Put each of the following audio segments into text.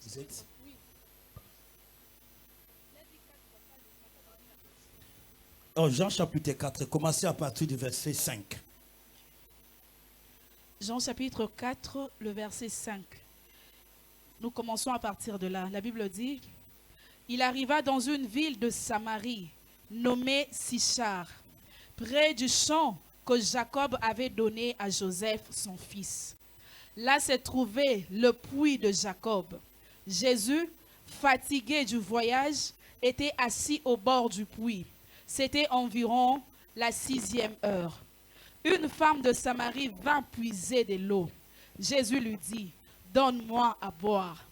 Vous êtes Oh, Jean chapitre 4, commencez à partir du verset 5. Jean chapitre 4, le verset 5. Nous commençons à partir de là. La Bible dit, « Il arriva dans une ville de Samarie, nommée Sichar, près du champ que Jacob avait donné à Joseph, son fils. Là se trouvait le puits de Jacob. Jésus, fatigué du voyage, était assis au bord du puits. C'était environ la 6e heure. Une femme de Samarie vint puiser de l'eau. Jésus lui dit, « Donne-moi à boire. »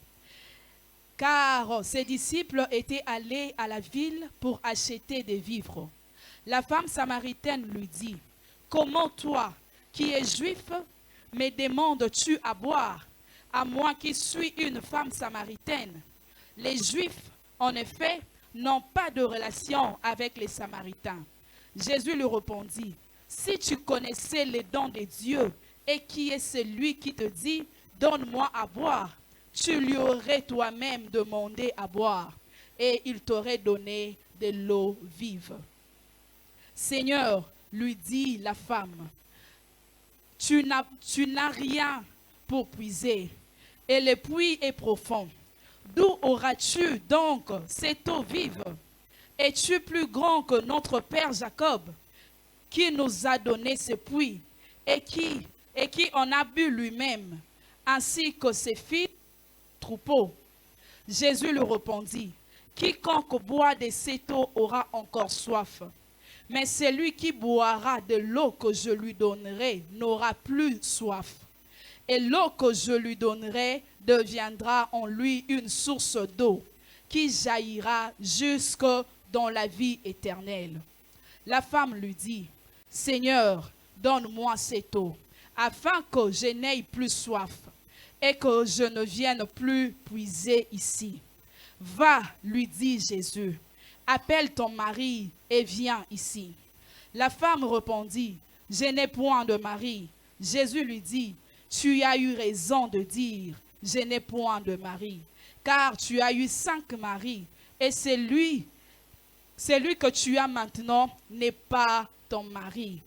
Car ses disciples étaient allés à la ville pour acheter des vivres. La femme samaritaine lui dit, « Comment toi, qui es juif, me demandes-tu à boire, à moi qui suis une femme samaritaine? Les Juifs, en effet, n'ont pas de relation avec les Samaritains. » Jésus lui répondit, « Si tu connaissais les dons de Dieu et qui est celui qui te dit, donne-moi à boire, tu lui aurais toi-même demandé à boire et il t'aurait donné de l'eau vive. » Seigneur, lui dit la femme, tu n'as rien pour puiser et le puits est profond. D'où auras-tu donc cette eau vive? Es-tu plus grand que notre père Jacob, qui nous a donné ce puits et qui en a bu lui-même, ainsi que ses filles, troupeaux? Jésus lui répondit, quiconque boit de cette eau aura encore soif. Mais celui qui boira de l'eau que je lui donnerai n'aura plus soif. Et l'eau que je lui donnerai deviendra en lui une source d'eau qui jaillira jusque dans la vie éternelle. La femme lui dit, « Seigneur, donne-moi cette eau, afin que je n'aie plus soif et que je ne vienne plus puiser ici. » « Va, lui dit Jésus, appelle ton mari et viens ici. » La femme répondit, « Je n'ai point de mari. » Jésus lui dit, « Tu as eu raison de dire, je n'ai point de mari, car tu as eu 5 maris, et celui que tu as maintenant n'est pas ton mari.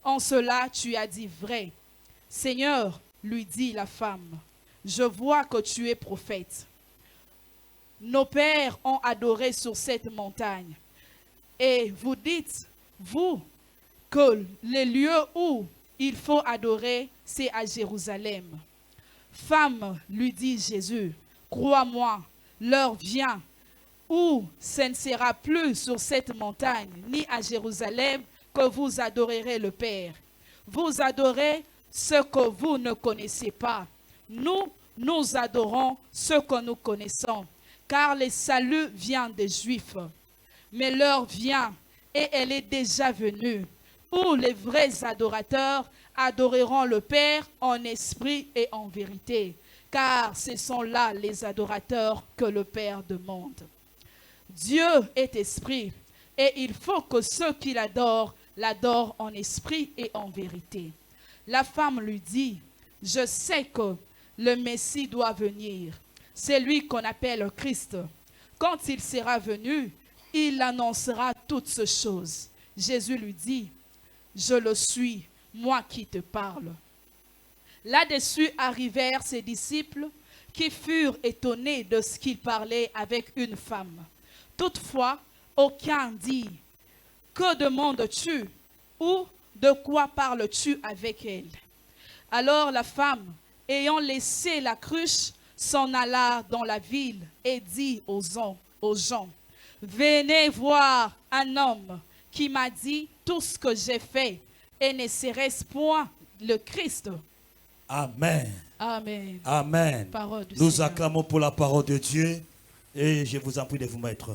En cela, tu as dit vrai. » « Seigneur, lui dit la femme, je vois que tu es prophète. Nos pères ont adoré sur cette montagne. Et vous dites, vous, que le lieu où il faut adorer, c'est à Jérusalem. Femme, lui dit Jésus, crois-moi, l'heure vient où ce ne sera plus sur cette montagne, ni à Jérusalem, que vous adorerez le Père. Vous adorez ce que vous ne connaissez pas. Nous adorons ce que nous connaissons, car le salut vient des Juifs. Mais l'heure vient, et elle est déjà venue, où les vrais adorateurs adoreront le Père en esprit et en vérité, car ce sont là les adorateurs que le Père demande. Dieu est esprit, et il faut que ceux qui l'adorent en esprit et en vérité. La femme lui dit, « Je sais que le Messie doit venir, celui qu'on appelle Christ. Quand il sera venu, il annoncera toutes ces choses. » Jésus lui dit, « Je le suis, moi qui te parle. » Là-dessus arrivèrent ses disciples qui furent étonnés de ce qu'il parlait avec une femme. Toutefois, aucun dit, « Que demandes-tu » ou « De quoi parles-tu avec elle ?» Alors la femme, ayant laissé la cruche, s'en alla dans la ville et dit aux gens, « Venez voir un homme qui m'a dit tout ce que j'ai fait, et ne serait-ce point le Christ? » Amen. Amen. Amen. Parole du Nous Seigneur. acclamons pour la parole de Dieu et je vous en prie de vous mettre.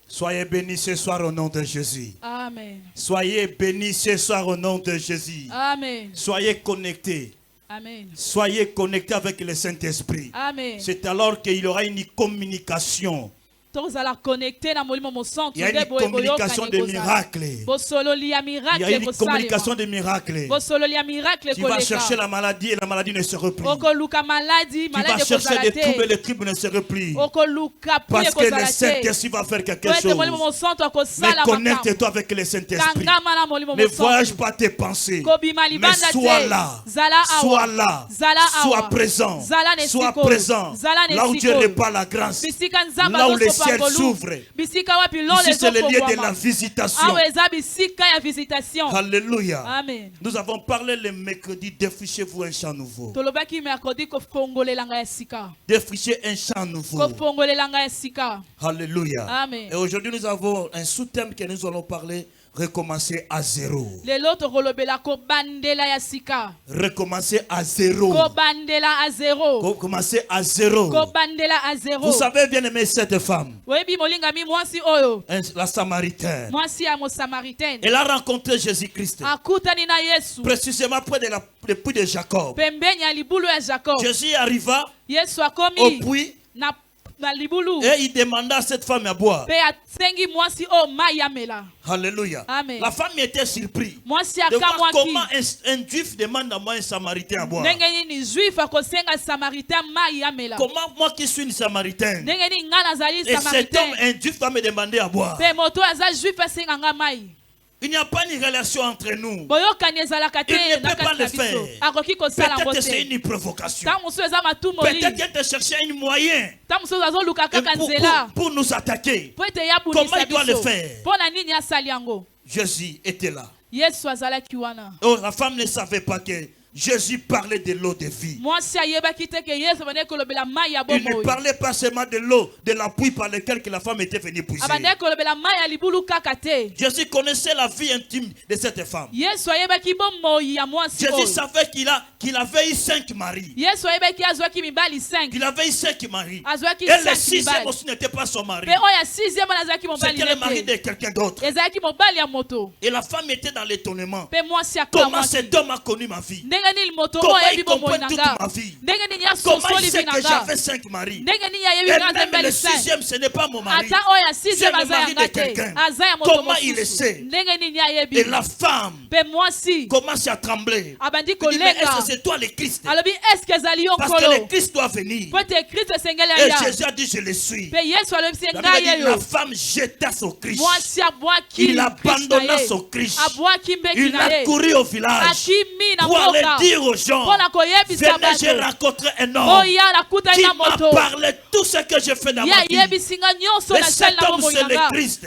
Soyez bénis ce soir au nom de Jésus. Amen. Soyez bénis ce soir au nom de Jésus. Amen. Soyez connectés. Amen. Soyez connectés avec le Saint-Esprit. Amen. C'est alors qu'il y aura une communication Il y a une communication de miracles. Il y a une communication de miracles. Tu vas chercher la maladie et la maladie ne se replie. Tu vas chercher des troubles et les troubles ne se replient. Parce que le Saint-Esprit va faire quelque chose. Mais connecte-toi avec le Saint-Esprit. Ne voyage pas tes pensées. Mais sois là. Sois là. Sois présent. Sois présent. Là où Dieu répand la grâce. Là où les ciels s'ouvrent. Ici c'est le lieu de la visitation. Alléluia. Amen. Nous avons parlé le mercredi, défrichez-vous un champ nouveau. Défrichez un champ nouveau. Alléluia. Amen. Et aujourd'hui nous avons un sous-thème que nous allons parler. Recommencer à zéro. Recommencer à zéro. Recommencer à zéro. Vous savez bien aimer cette femme. La Samaritaine. Elle a rencontré Jésus-Christ. Précisément près de le puits de Jacob. Jésus arriva au puits. Et il demanda à cette femme à boire. Alléluia. Amen. La femme était surprise de voir comment un juif demande à moi un samaritain à boire. Comment moi qui suis une samaritaine et cet homme, un juif, va me demander à boire. Il n'y a pas une relation entre nous. Il ne peut pas le faire. Peut-être que c'est une provocation. Peut-être qu'il te chercher un moyen pour nous attaquer. Comment il doit le faire? Jésus était là. Oh, la femme ne savait pas que Jésus parlait de l'eau de vie. Il ne parlait pas seulement de l'eau, de la pluie par laquelle la femme était venue puiser. Jésus connaissait la vie intime de cette femme. Jésus savait qu'il avait eu 5 maris. Il avait eu 5 maris. Et le 6e aussi n'était pas son mari. C'était le mari de quelqu'un d'autre. Et la femme était dans l'étonnement. Comment cet homme a connu ma vie? Comment il comprend toute ma vie? Comment il sait que j'avais 5 maris? Et même le 6e, ce n'est pas mon mari. C'est le mari de quelqu'un. Comment il le sait? Et la femme commence à trembler. Il dit, mais est-ce que c'est toi le Christ? Parce que le Christ doit venir. Et Jésus a dit, je le suis. La femme jeta son Christ. Il abandonna son Christ. Il a couru au village pour aller dire aux gens, venez, j'ai rencontré un homme qui m'a parlé tout ce que j'ai fait dans ma vie. Et cet homme, c'est le Christ.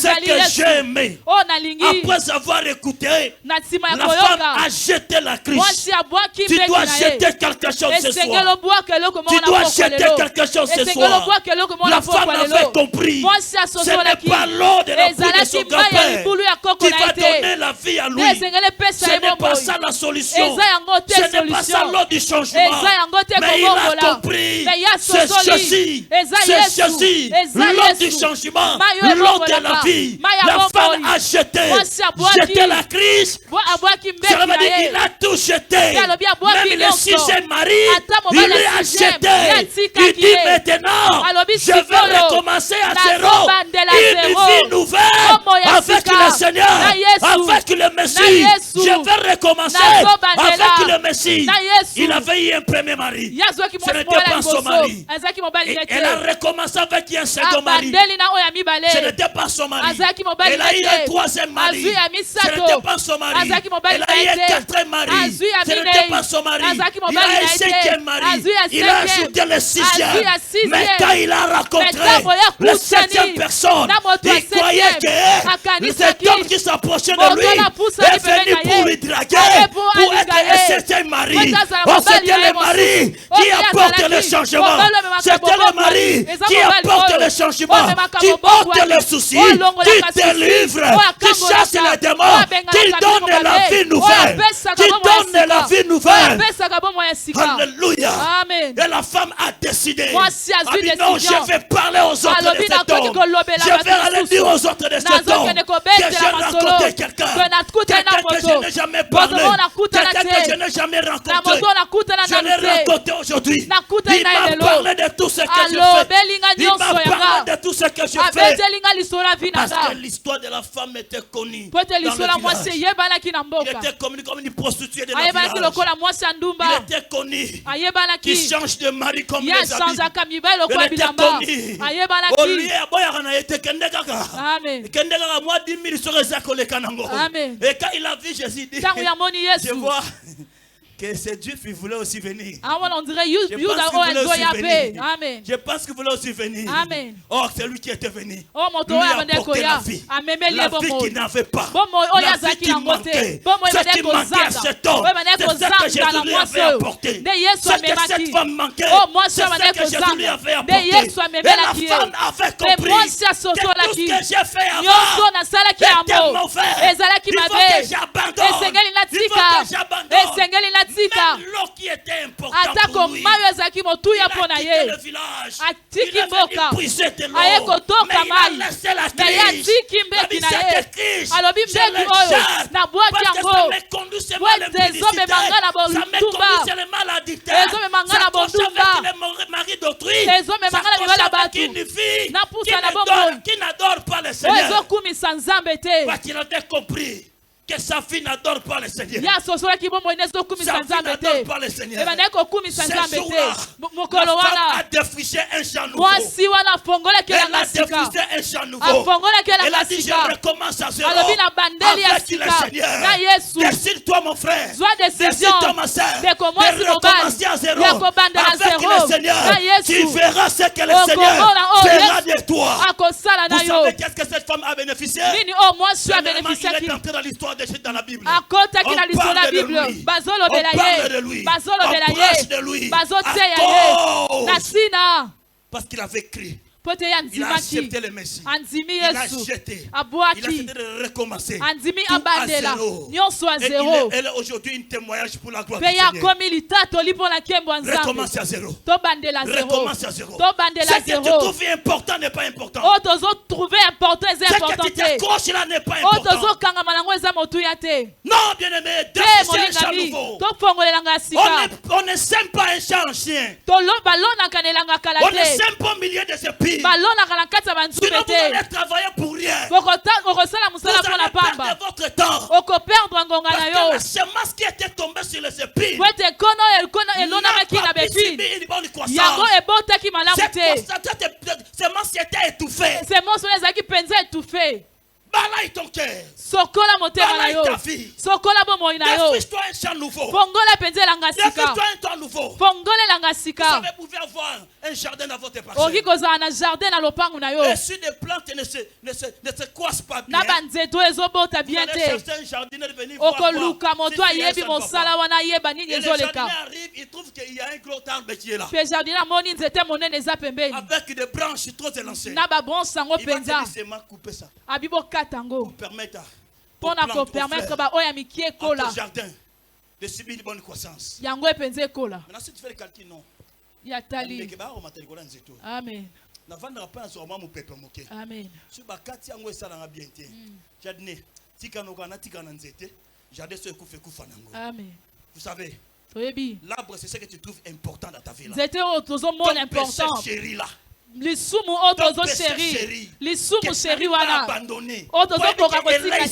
Ce que j'ai aimé, après avoir écouté, la femme a jeté la Christ. Tu dois jeter quelque chose ce soir. Tu dois jeter quelque chose ce soir. La femme avait compris. Ce n'est pas l'eau de la bouche de son grand-père qui va donner la vie à lui. Ce n'est pas ça la solution. Ce n'est pas ça l'eau du changement. Mais il a compris. C'est ceci. C'est ceci. L'eau du changement. L'eau de la vie. La femme a jeté la crise. Ça veut dire qu'il a tout jeté. Même le 6e mari, il lui a jeté. Il dit maintenant, je vais recommencer à zéro. Une vie nouvelle avec le Seigneur, avec le Messie. Je vais recommencer avec le Messie. Il avait eu un premier mari. Ce n'était pas son mari. Et elle a recommencé avec un second mari. Ce n'était pas son mari. Elle a eu un 3e mari. Ce n'était pas son mari. Elle a eu un 4e mari. Ce n'était pas son mari. Il a eu un 5e mari. Il a ajouté le 6e. Mais quand il a rencontré la 7e personne, il croyait que cet homme qui s'approchait de lui est venu pour lui draguer, pour être un 7e mari. Oh, c'était le mari qui apporte le changement. C'était le mari qui apporte le changement, qui ôte le souci, qui délivre, qui chasse les démons, qui donne la vie nouvelle, qui donne la vie nouvelle. Alléluia. Et la femme a décidé. Non, je vais parler aux autres de cet homme. Je vais aller dire aux autres de cet homme que j'ai rencontré quelqu'un que je n'ai jamais parlé, quelqu'un que je n'ai jamais rencontré. Je l'ai rencontré aujourd'hui. Il m'a parlé de tout ce que je fais. Il m'a parlé de tout ce que je fais. Parce que l'histoire de la femme était connue dans le village. Il était connu comme une prostituée de la village. Il était connu qui change de mari comme les habits. Il était connu. Au lieu de était kendekaka. Kendekaka moi 10 000 sur les akolekanango. Et quand il a vu Jésus, dit, je vois que ces Juifs voulaient aussi venir. Je pense qu'il voulait aussi venir. Or, c'est lui qui était venu. Lui a apporté la vie. La vie qu'il n'avait pas. La vie qui manquait. Ce qui manquait à cet homme. C'est ce que Jésus lui avait apporté. Ce que cette femme manquait. C'est ce que Jésus lui avait apporté. Et la femme avait compris que tout ce que j'ai fait avant était mauvais. Il faut que j'abandonne. Il faut que j'abandonne. Même l'eau qui était importante pour lui. Il a quitté le village. Il est venu puiser de l'eau. Mais il a laissé la crise. La vie s'est écrite. Je le jette. Parce que ça me conduit seulement à l'impudicité. Ça me conduit seulement à l'addiction. Ça couche avec le mari d'autrui. Ça couche avec une fille qui n'adore pas le Seigneur. Parce qu'il a compris que sa fille n'adore pas le Seigneur. Sa fille n'adore pas le Seigneur. Ce jour-là, la femme a défriché un champ nouveau. Elle a défriché un champ nouveau. Elle a dit, je recommence à zéro avec le Seigneur. Décide-toi mon frère. Décide-toi ma soeur. De recommencer à zéro avec le Seigneur. Tu verras ce que le Seigneur fera de toi. Vous savez qu'est-ce que cette femme a bénéficié? Généralement, il est entré dans l'histoire dans la Bible. On parle de lui. On parle de lui. On prêche de lui. Parce qu'il avait crié. Il a accepté le Messie. Il a jeté. Il a fait de recommencer. Tout à zéro. Et elle est aujourd'hui un témoignage pour la gloire du Seigneur. Recommence à zéro. Recommence à zéro. Ce que tu trouves important n'est pas important. Ce que tu t'accroches là n'est pas important. Non, bien-aimé, défricher un champ nouveau. On ne sème pas un champ ancien. On ne sème pas au milieu de ce pays. Sinon vous allez travailler pour rien. Vous allez perdre votre temps. Parce que la semence qui était tombée sur les épines n'a pas permis une bonne croissance. Cette semence était étouffée. Balaye ton cœur. Balaye ta vie. Défriche-toi un champ nouveau. Défriche-toi un temps nouveau. Vous savez, vous pouvez avoir un jardin dans votre parcelle. Et si des plantes ne se croisent pas bien, vous allez chercher un jardinier de venir voir si et le jardinier arrive, il trouve qu'il y a un gros arbre qui est là. Avec des branches trop élancées. Il va te dire, c'est moi couper ça. Pour permettre au jardin de subir une bonne croissance. Maintenant, si tu fais le calcul, non. Amen. Vous savez, l'arbre, c'est ce que tu trouves important dans ta vie. Ton péché chéri là. Lisumu otozo chéri. Lisumu chéri wana. Otozo boka kotika.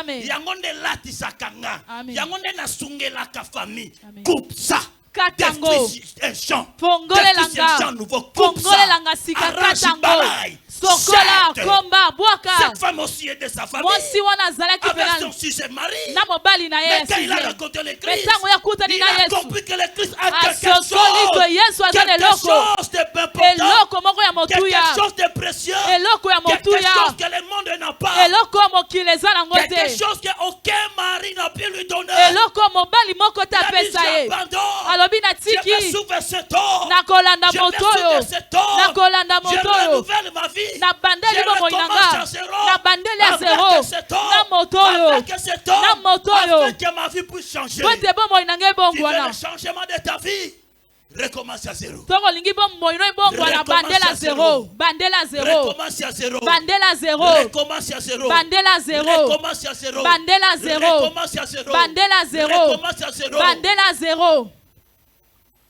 Amen. Yangonde lati sakanga. Yangonde na sungela ka famille. Coupe ça. Katango. Un champ. Fongole langa. Fongole langa sika katango. Sokola komba boaka. Cette femme aussi est de sa famille. Moi si wana zalaki avec son fils et mari. Na mobali na Yesu. Mais quand il a rencontré le Christ, il a compris que le Christ a quelque chose de important, quelque chose de précieux, quelque chose que le monde n'a pas, quelque chose qu'aucun mari n'a pu lui donner. Je vais sauver cet homme. Je vais sauver cet homme. Je renouvelle ma vie. Je recommence à zéro. Avec cet homme. Afin que ma vie puisse changer. Tu veux le changement de ta vie? Recommence à zéro. Recommence à zéro. Recommence à zéro. Recommence à zéro. Bandela zéro. Recommence à zéro. Bandela zéro. Recommence à zéro. Bandela zéro. Recommence à zéro. Bandela zéro.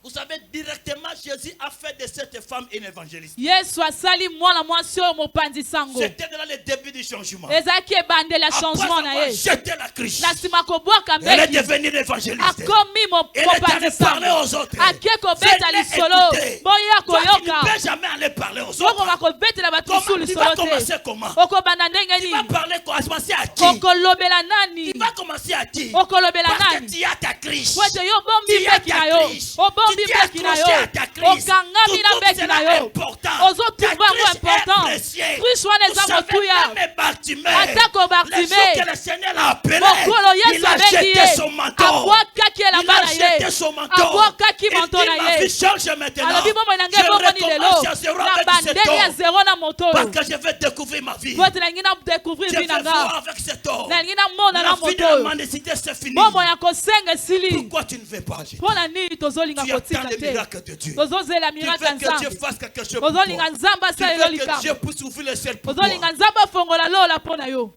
Vous savez, directement, Jésus a fait de cette femme une évangéliste. C'était dans le début du changement. Après avoir jeté la cruche, elle est devenue une évangéliste. Elle est allée parler aux autres. Venez écouter. Toi, tu ne peux jamais aller parler aux autres. Tu vas commencer comment? Tu vas parler commencer à qui? Tu vas commencer à qui? Parce que tu as ta cruche. Tu as ta cruche. Tu t'es accroché à ta crise. Tout sera important. Ta crise est précieuse. Vous savez, même Bartimée, le jour que le Seigneur l'a appelé, il a jeté son manteau. Il a jeté son manteau. Il dit, ma vie change maintenant. Je recommence à zéro avec cet homme. Parce que je vais découvrir ma vie. Je vais voir avec cet homme. La vie de la mendicité, c'est fini. Pourquoi tu ne veux pas agir? Tu attends le miracle de Dieu. Tu veux que Dieu fasse quelque chose pour toi. Tu veux que Dieu puisse ouvrir le ciel pour toi.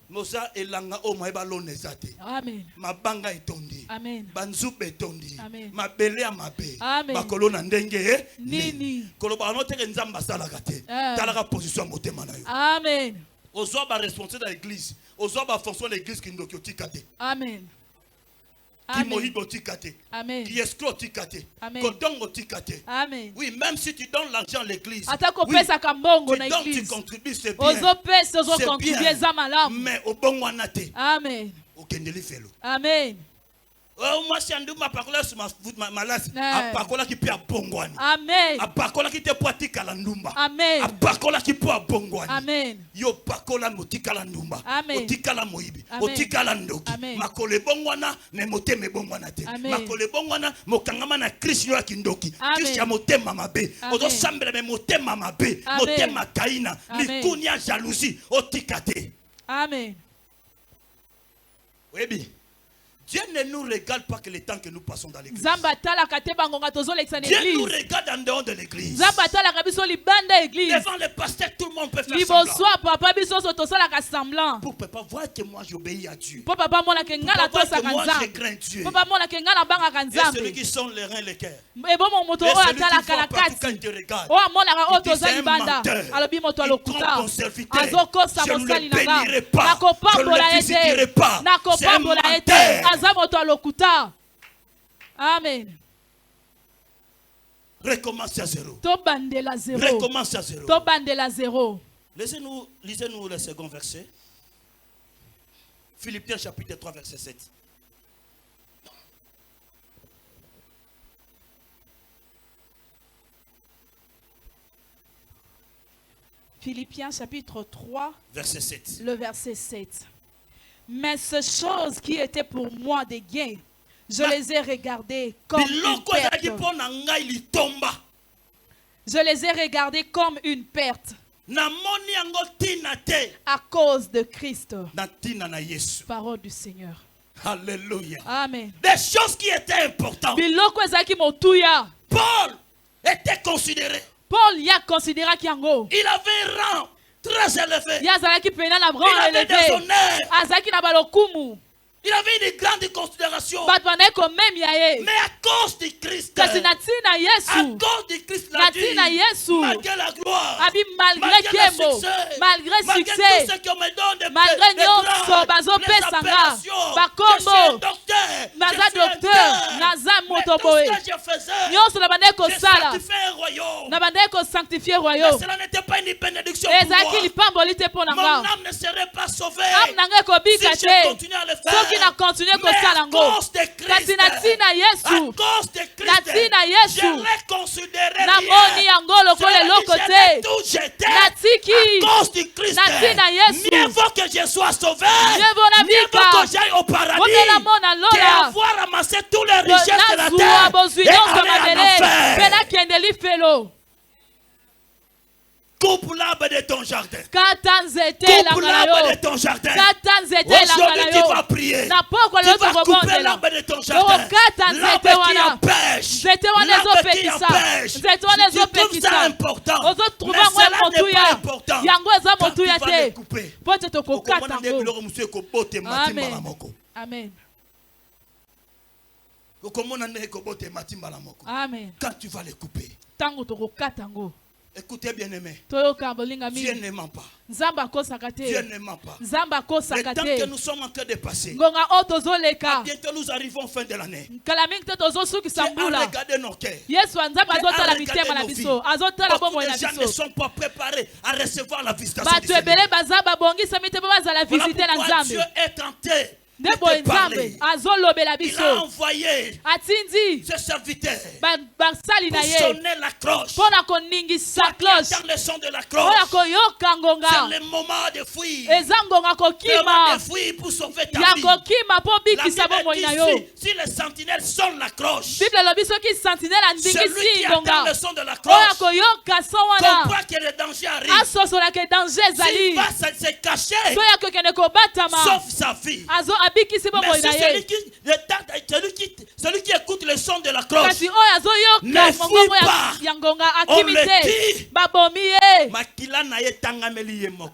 Mosa elanga o maeba loneza te. Amen. Mabanga etondi. Amen. Banzupe etondi. Amen. Mabele ya mabe. Amen. Bakolona ndenge nini. Koloba no teke nzamba salaka te. Talaka position motema na yo. Amen. Ozwa ba responsable de l'église. Ozwa ba fonction de l'église ki ndoki otikate. Amen. Qui mohibo tikate. Amen. Qui escroc tikate. Kodongo tikate. Amen. Oui, même si tu donnes l'argent à l'église. Oui, tu donnes, tu contribues, c'est bien. C'est bien. Mais au bon wanate. Amen. Amen. Moi, si on m'a parlé sur ma malade, à parcola qui peut à bongwani. Amen. À parcola qui te pratique à la ndumba. Amen. À parcola qui peut à bongwani. Amen. Yo parcola motika la ndumba. Amen. Motika la moibi. Motika la ndoki. Makole bongwana, mais mote me bongwana te. Makole bongwana, mokangama na Kristo ya kindoki. Kristo ya mote mama be. Odo sambele me mote mama be. Mote makaina. Likunya jalousie. Otikate. Amen. Oui. Dieu ne nous regarde pas que le temps que nous passons dans l'église. Dieu nous regarde en dehors de l'église. Devant le pasteur, tout le monde peut faire semblant. Pour papa voir que moi j'obéis à Dieu. Pour papa voir que moi je crains Dieu. Et celui qui sont les reins, les cœurs. Et celui qui voit partout quand il te regarde. Il dit c'est un menteur. Il trompe ton serviteur. Je ne le bénirai pas. Je ne le visiterai pas. C'est un menteur. Amen. Recommence à zéro. Recommence à zéro. Lisez-nous le second verset. Philippiens chapitre 3 verset 7. Philippiens chapitre 3 verset 7. Le verset 7. Mais ces choses qui étaient pour moi des gains, je les ai regardées comme une perte. Je les ai regardées comme une perte. À cause de Christ. Parole du Seigneur. Alléluia. Amen. Des choses qui étaient importantes. Paul était considéré. Paul y a considéré qu'il y a un go. Il avait un rang très élevé. Il avait des honneurs. Il avait une grande considération. Mais à cause du Christ, à cause du Christ, malgré la gloire, malgré le succès, malgré tout ce qu'on me donne de grâce, les appellations, je suis un docteur, mais tout ce que je faisais, j'ai sanctifié un royaume. Mais cela n'était pas une bénédiction pour moi. Mon âme ne serait pas sauvée si je continuais à le faire. Mais à cause de Christ, je l'ai considéré rien. Je l'ai tout jeté. À cause de Christ, mieux vaut que je sois sauvé, mieux vaut que j'aille au paradis, qu'avoir ramassé tous les richesses de la terre et aller en enfer. Coupe l'arbre de ton jardin. Coupe l'arbre de ton jardin. Aujourd'hui tu vas prier. Tu vas couper l'arbre de ton jardin. L'arbre qui empêche. L'arbre qui empêche. Si tu trouves ça important, mais cela n'est pas important. Quand tu vas le couper, Amen. Amen. Amen. Quand tu vas les couper. Écoutez bien aimé. Dieu ne ment pas. Dieu ne ment pas. Le temps que nous sommes en train de passer, bientôt nous arrivons fin de l'année. Dieu a regardé nos cœurs. Dieu a regardé nos vies. Beaucoup de gens ne sont pas préparés à recevoir la visitation du Seigneur. Voilà pourquoi Dieu est tenté. Il a envoyé ce serviteur pour sonner la cloche. Dans le son de la cloche, c'est le moment de fuir. Le moment de fuir pour sauver ta vie. La Bible dit, si les sentinelles sonnent la cloche, celui qui attend le son de la cloche comprend que le danger arrive. S'il va se cacher, sauf sa vie. Mais celui qui écoute le son de la cloche ne fuit pas. On le dit.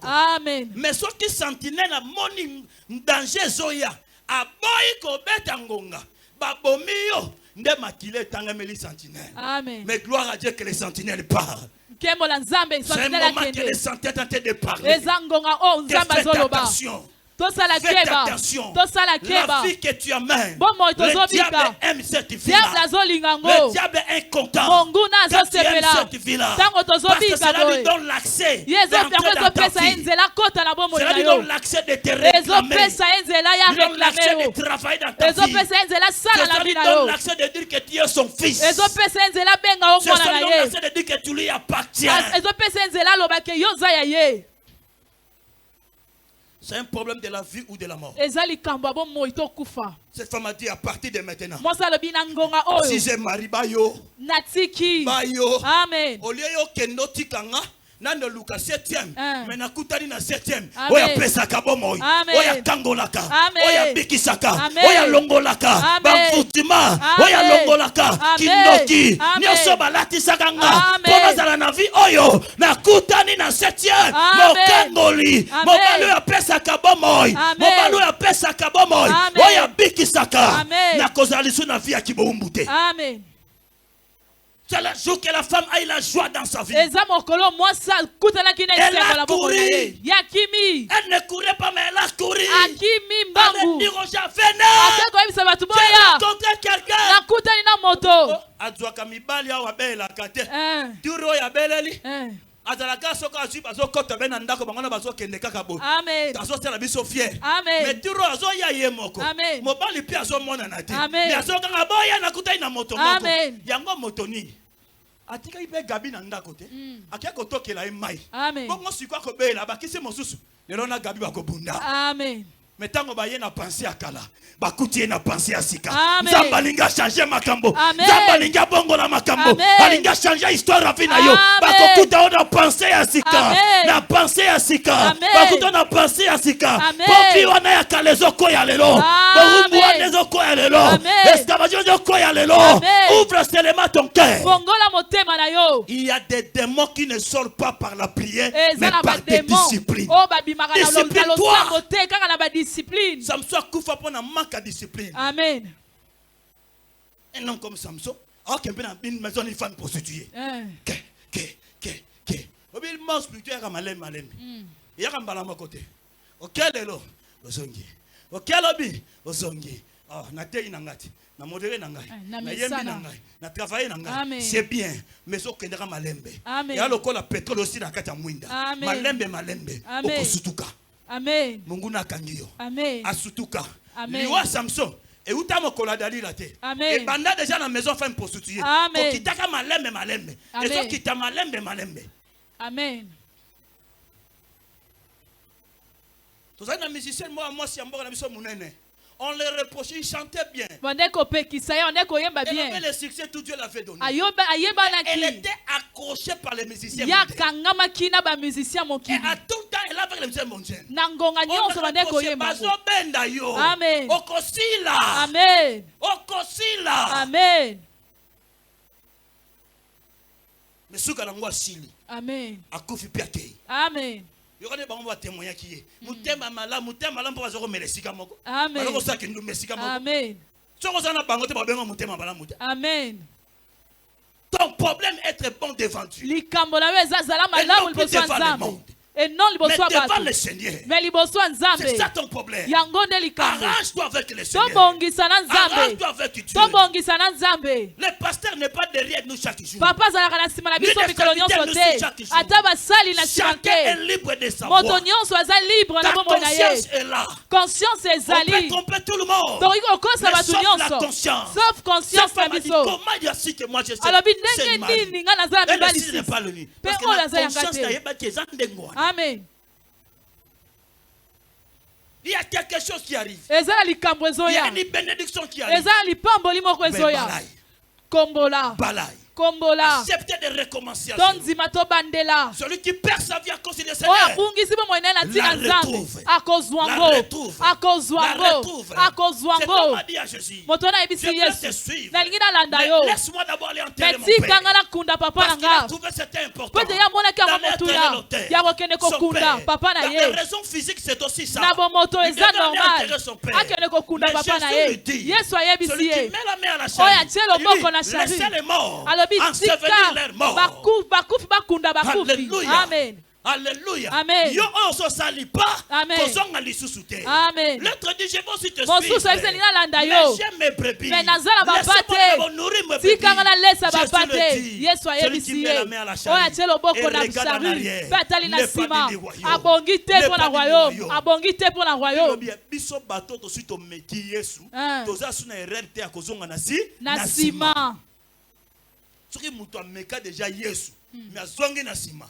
Amen. Mais ceux qui sentinelle a moni danger zoya aboyi ko beta ngonga babomi yo nde makile tangameli sentinelle. Amen. Mais gloire à Dieu que les sentinelles parlent. C'est un moment que les sentinelles tentent de parler. Faites attention. Faites attention. La vie que tu amènes, le diable aime cette vie-là. Le diable est content quand tu aimes cette vie-là. Parce que cela lui donne l'accès d'entrer dans ta vie. Cela lui donne l'accès de te réclamer. Il donne l'accès de travailler dans ta vie. Cela lui donne l'accès de dire que tu es son fils. Cela lui donne l'accès de dire que tu lui appartiens. C'est un problème de la vie ou de la mort. Cette femme a dit à partir de maintenant. Si j'ai marié Bayo. Amen. Au lieu de tikanga. Nando luka 7e, mais nakutani na 7e. Oya pesa kabomoy, oya kangolaka, oya bikisaka, oya longolaka, bamfutima, oya longolaka, kindoki, nyoso balati sakanga, koma zala na vi oyo, nakutani na 7e, mokangoli, mobalo ya pesa kabomoy, mobalo ya pesa kabomoy, oya bikisaka, nakozali su na vi ya kibombute. Amen. C'est le jour que la femme a eu la joie dans sa vie. Elle a couru. Elle ne courait pas, mais elle a couru. Elle a dit aux gens, venez. J'ai rencontré quelqu'un. Atika ibe gabi na ndako te. Akia kotokela mai. Bongo sikwa ko bela bakisi mosusu. Lelo na gabi bakobunda. Amen. Mais tango ba yena penser akala. Bakuti na penser asika. Nzamba linga changer makambo. Nzamba linga bongo na makambo. Balinga changer histoire afina yo. Bakokuta ona penser asika. Na penser asika. Bakuta na penser asika. Popi wana ya kalezo ko ya lelo. Borumbu wana zo ko ya lelo. Esclavage zo ko ya lelo. Ouvre seulement ton cœur. Il y a des démons qui ne sortent pas par la prière, mais par des disciplines. Discipline-toi. Samson kufa pona manque de discipline. Amen. Un homme comme Samson, alors qu'il y a une maison d'une femme prostituée. Il mange plutôt à malem. Il y a un balam à côté. Auquel est l'eau? Ozongi. Auquel obi? Ozongi. Oh, na te inangati. Na modéré nangai. Na yembi nangai. Na travailler nangai. C'est bien. Mais ce qui est dans malembe. Il y a le col à pétrole aussi dans kata mwinda. Malembe. Okosutuka. Amen. Munguna kangiyo. Amen. Asutuka. Amen. Liwa Samson. Et où t'as mon coladali la tête. Amen. Et banda déjà dans la maison femme prostituée. Amen. Qui t'a malembe. Et ceux qui t'a malembe. Amen. Tous les musiciens moi si on la mission munene. On les reprochait, ils chantaient bien. Elle avait le succès, tout Dieu l'avait donné. Elle était accrochée par les musiciens. Et à tout le temps, elle avait les musiciens mondiaux. Amen. Amen. Mais ce qu'on a sili. Amen. Amen. Il y a des témoignages qui est. Amen. Amen. Ton problème est très bon devant Dieu. Et non plus devant le monde. Mais devant le Seigneur. C'est ça ton problème. Arrange-toi avec le Seigneur. Arrange-toi avec Dieu. Le pasteur n'est pas derrière nous chaque jour. Chacun est libre de savoir. Ta conscience est là. On peut tromper tout le monde. Mais sauf la conscience. Sauf conscience. Comment il y a si que moi je sais c'est Marie. Elle ne pas le nid. Parce que la conscience n'a pas de Amen. Il y a quelque chose qui arrive. Il y a une bénédiction qui arrive. Balaï. Accepter de recommencer. Celui qui perd sa vie à cause du Seigneur la retrouve. La retrouve. C'est comme a dit à Jésus. Je peux te suivre. Mais laisse-moi d'abord aller enterrer mon père. Parce qu'il a trouvé c'était important d'aller enterrer l'autel. Son père. Dans les raisons physiques, c'est aussi ça. Il devait aller enterrer son père. Mais Jésus lui dit, celui qui met la main à la charrue, laissez les morts ensevelir leurs morts. Alléluia. Amen. Alléluia. Amen. Yo oso sali pas. Amen. Amen. L'autre dit je vais aussi te suivre. Mais j'aime mes brebis. Laissez-moi nourrir mes brebis. Celui qui met la main à la charrue et regarde en arrière. Ne pas du royaume. Biso bateau to suite au métier Yesu. Toza suna erreur te akozonga na sima. Soki muto ameka déjà Yesu. Mais azongi na sima.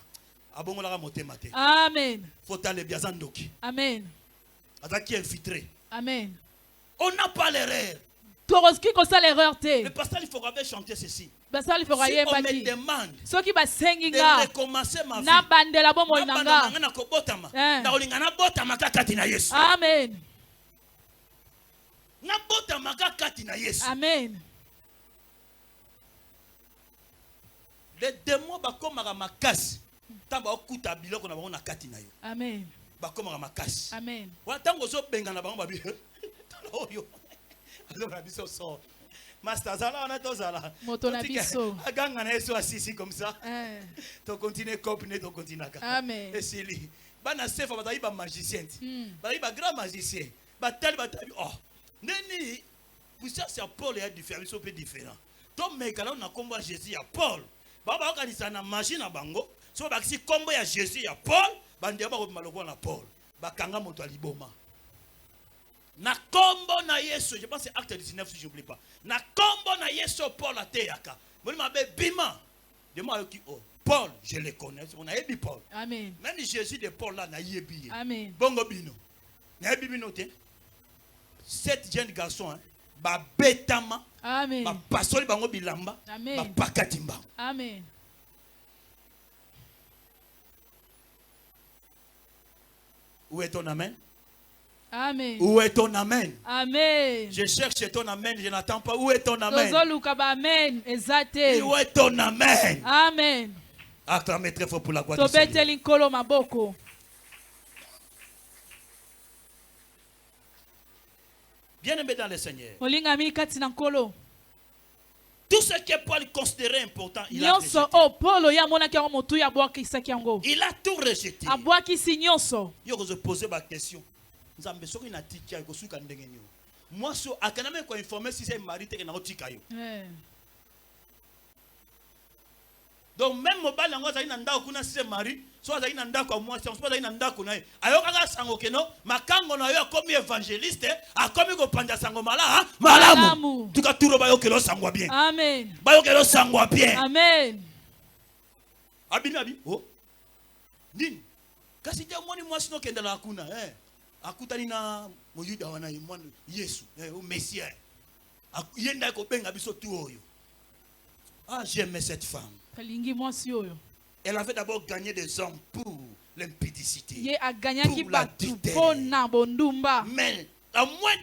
Amen. Amen. Infiltré. Amen. On n'a pas l'erreur. Le pasteur il faudra chanter ceci. Si on me demande de recommencer ma vie, Amen. Amen. Les démons bakomaka makasi. Tamba okuta biloko na bango na kati na yo. Amen. Bakomaka makasi. Amen. Wa tango zo benga na bango babi. Oyo. Alors na biso so. Master zala na to zala. Moto na biso. Aganga na Yesu asisi comme ça. To continuer copiner to continuer. Amen. Esili. Bana sefa bazali ba magicien. Bazali ba grand magicien. Batali oh. Neni puissance ya Paul est différent, so peu différent. Donc mais quand on a combat Jésus ya Paul. Baba organisa na magie na bango. So bakisi kombo ya Jésus ya Paul, bandia ba kobima lokwa na Paul. Bakanga moto aliboma. Na kombo na Yesu, je pense c'est acte 19 si j'oublie pas. Na kombo na Yesu Paul ateyaka. Moni mabe bima. De moi qui oh, Paul, je le connais, on a yebi Paul. Amen. Même Jésus de Paul là na yebi. Amen. Bongo bino. Na yebi bino te. 7 jeunes garçons hein. Ba betama. Amen. Ba pasoli bango bilamba. Amen. Ba pakatimba. Amen. Où est ton amen? Amen. Où est ton amen? Amen. Je cherche ton amen, je n'attends pas. Où est ton amen? Amen. Exacté. Où est ton amen? Amen. Acclamez très fort pour la gloire du Seigneur. Bien-aimé dans le Seigneur. Tout ce que Paul considérait important, il a rejeté. Il a tout rejeté. Je vais poser ma question. Moi, je suis informé si c'est mari qui est donc même mobile yango za ina ndako kuna si mari so za ina ndako moi si on pas za ina ndako na ayoka sango keno makango na yo akomi évangéliste akomi ko panja sango malamu tuka turo ba yokelo sangwa bien. Amen. Ba yokelo sangwa bien. Amen. Abi oh nini kasi je moni moi sino kenda na kuna akutani na moyuda wana mwana Yesu o Messia yenda ko benga biso tu oyo. J'aime cette femme. Elle avait d'abord gagné des hommes pour l'impudicité, pour l'adultère. Mais à moins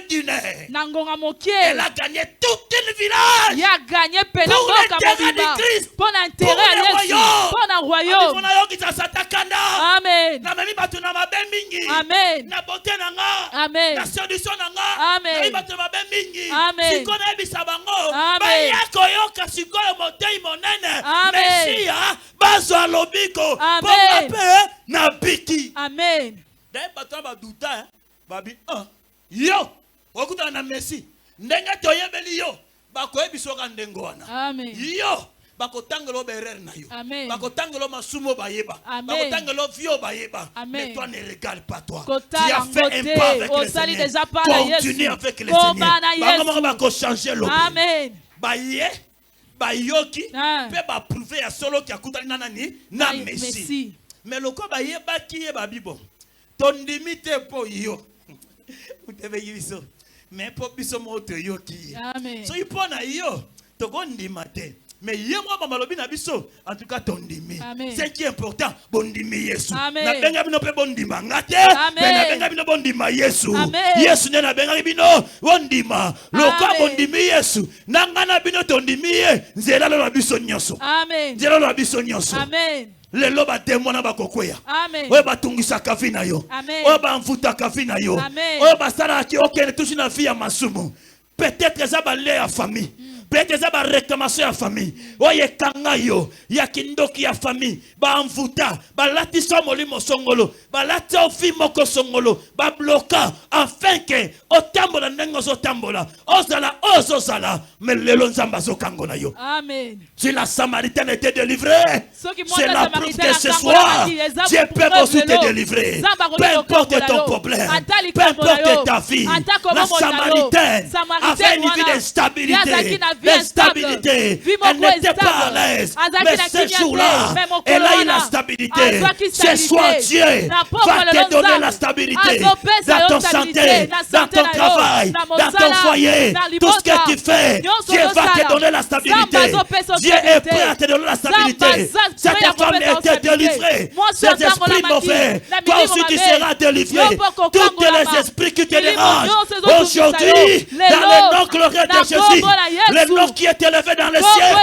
d'une heure, elle a gagné tout le village. Il a gagné pour l'intérêt du Christ, pour l'intérêt à Jésus, pour le royaume. Amen. Amen. Amen. Amen. Babi yo okuta na Messi ndenga toyebeli yo bakoyebi soka ndengo wana. Amen. Yo bakotangelo berer na yo, bakotangelo masumo bayeba, bakotangelo vio bayeba. Mais toi ne regarde pas toi, tu as fait un pas avec le Seigneur, continue avec le Seigneur, bako changer l'eau. Amen. Baye bayoki pe ba prouver ya solo ki akutali na nani na Messi. Mais le ko baye baki ye babibo ton limite po yo. Mais pour biso moto yo ki. So ipona yo to gondi mate. Mais yé moi malobi na biso en tout cas ton dimi. C'est qui est important bondimi Yesu. Na benga bino pe bondima ngate. Mais na benga bino bondima Yesu. Yesu na benga bino bondima. Loko bondimi Yesu. Nangana bino ton dimi nzela lo biso nyonso. Amen. Nzela lo biso nyonso. Amen. Le loba demona bakokoya. Amen. Oye batungisa kafina yo. Oye bamfuta kafina yo. Oye basara ki okene tushi na fia masumu. Peut-être ça balé à famille. Peut-être ça ba réclamation à famille. Oye kanga yo ya kindoki ya famille. Ba mfuta ba latiso molimo songolo. Ba latio fi moko songolo. Ba bloka afin que otambola nengo zo tambola. Ozala mais lelo nzamba zo kangola yo. Amen. Si la Samaritaine était délivrée, c'est la preuve que ce soir, Dieu peut aussi te délivrer. Peu importe ton problème, peu importe ta vie, la Samaritaine avait une vie d'instabilité. Elle n'était pas à l'aise. Mais ce jour-là, elle a eu la stabilité. Ce soir, Dieu va te donner la stabilité dans ton santé, dans ton travail, dans ton foyer, tout ce que tu fais. Dieu va te donner la stabilité. Dieu est prêt à te donner la stabilité. Cette femme était délivrée. Ces esprits mauvais, toi aussi tu seras délivré. Tous les esprits qui te dérangent, aujourd'hui, dans le nom glorieux de Jésus, le nom qui est élevé dans le ciel,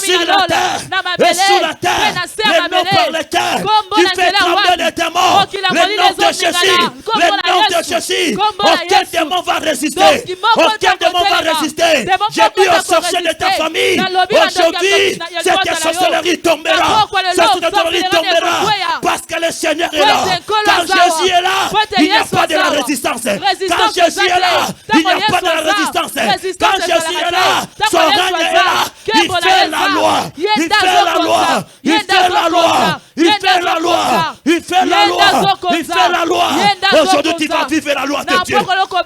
sur la terre et sous la terre, le nom par lequel tu fais trembler les démons, le nom de Jésus, le nom de Jésus, aucun démon va résister, aucun démon va résister. J'ai dit aux sorciers de ta famille, aujourd'hui, cette sorcellerie tombera, cette sorcellerie tombera, parce que le Seigneur est là. Quand Jésus est là, il n'y a pas de la résistance. Quand Jésus est là, il n'y a pas de la résistance. Quand Jésus est là, son règne est là. Il fait la loi, il fait la loi, il fait la loi, il fait la loi, il fait la loi, il fait la loi. Aujourd'hui, tu vas vivre la loi de Dieu.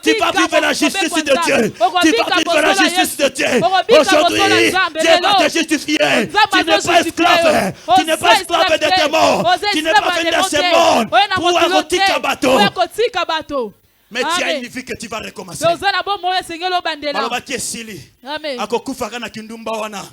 Tu vas vivre la justice de Dieu. Tu vas vivre la justice de Dieu. Aujourd'hui, Dieu va te justifier. Tu n'es pas esclave. Tu n'es pas esclave de tes morts. Tu n'es pas venu dans ce monde pour un bateau. Mais tu as une vie que tu vas recommencer. Maloba qui est sili. Akokufa kana kindumba wana.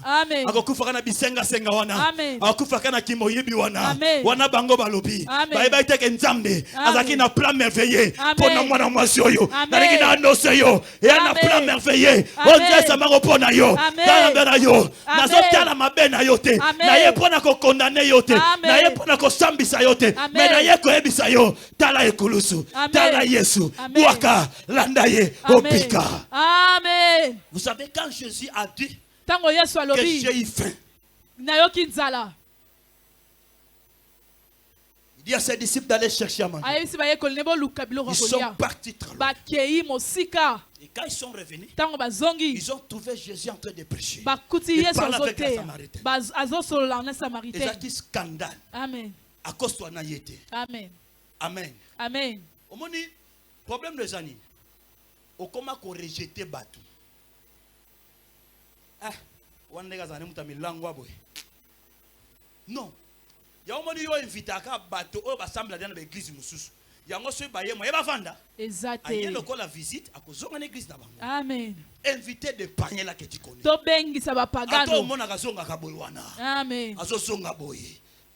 Akokufa kana bisenga senga wana. Akokufa kana kimoyibi wana. Wana bango balobi. Baiba iteke nzambe. Azaki na plan merveilleux. Pona mwana mwasi oyo. Nalingi na annonce yo. Et na plan merveilleux. On Dieu sama kopona yo. Kana bera yo. Nazotala mabe na yo te. Na ye pona ko condamner yo te. Na ye pona ko sambisa yo te. Mais na ye ko ebisa yo. Tala ekulusu. Tala Yesu. Waka landaye opika. Amen. Vous savez quand Jésus a dit que j'ai eu faim, il dit à ses disciples d'aller chercher à manger. Ils sont partis très loin. Et quand ils sont revenus, ils ont trouvé Jésus en train de prêcher. Il parle avec la Samaritaine. Et ça dit scandale. Amen. À cause de toi, naïté. Amen. Amen. Amen. Au moment problème de Zani, au comment qu'on rejette bateau. Ah, on est gazé muta milangwa boy. Non. Ya au moment où on invite à bateau, on va sembler dans l'église mususu. Ya on se bailler moi, eba vanda. Exactement. Aïe le la visite à cause de l'église d'abord. Amen. Invité de panier là que tu connais. To bengi ça va pagano. Ato mona gazonga kaboywana. Amen. Azo zonga boy.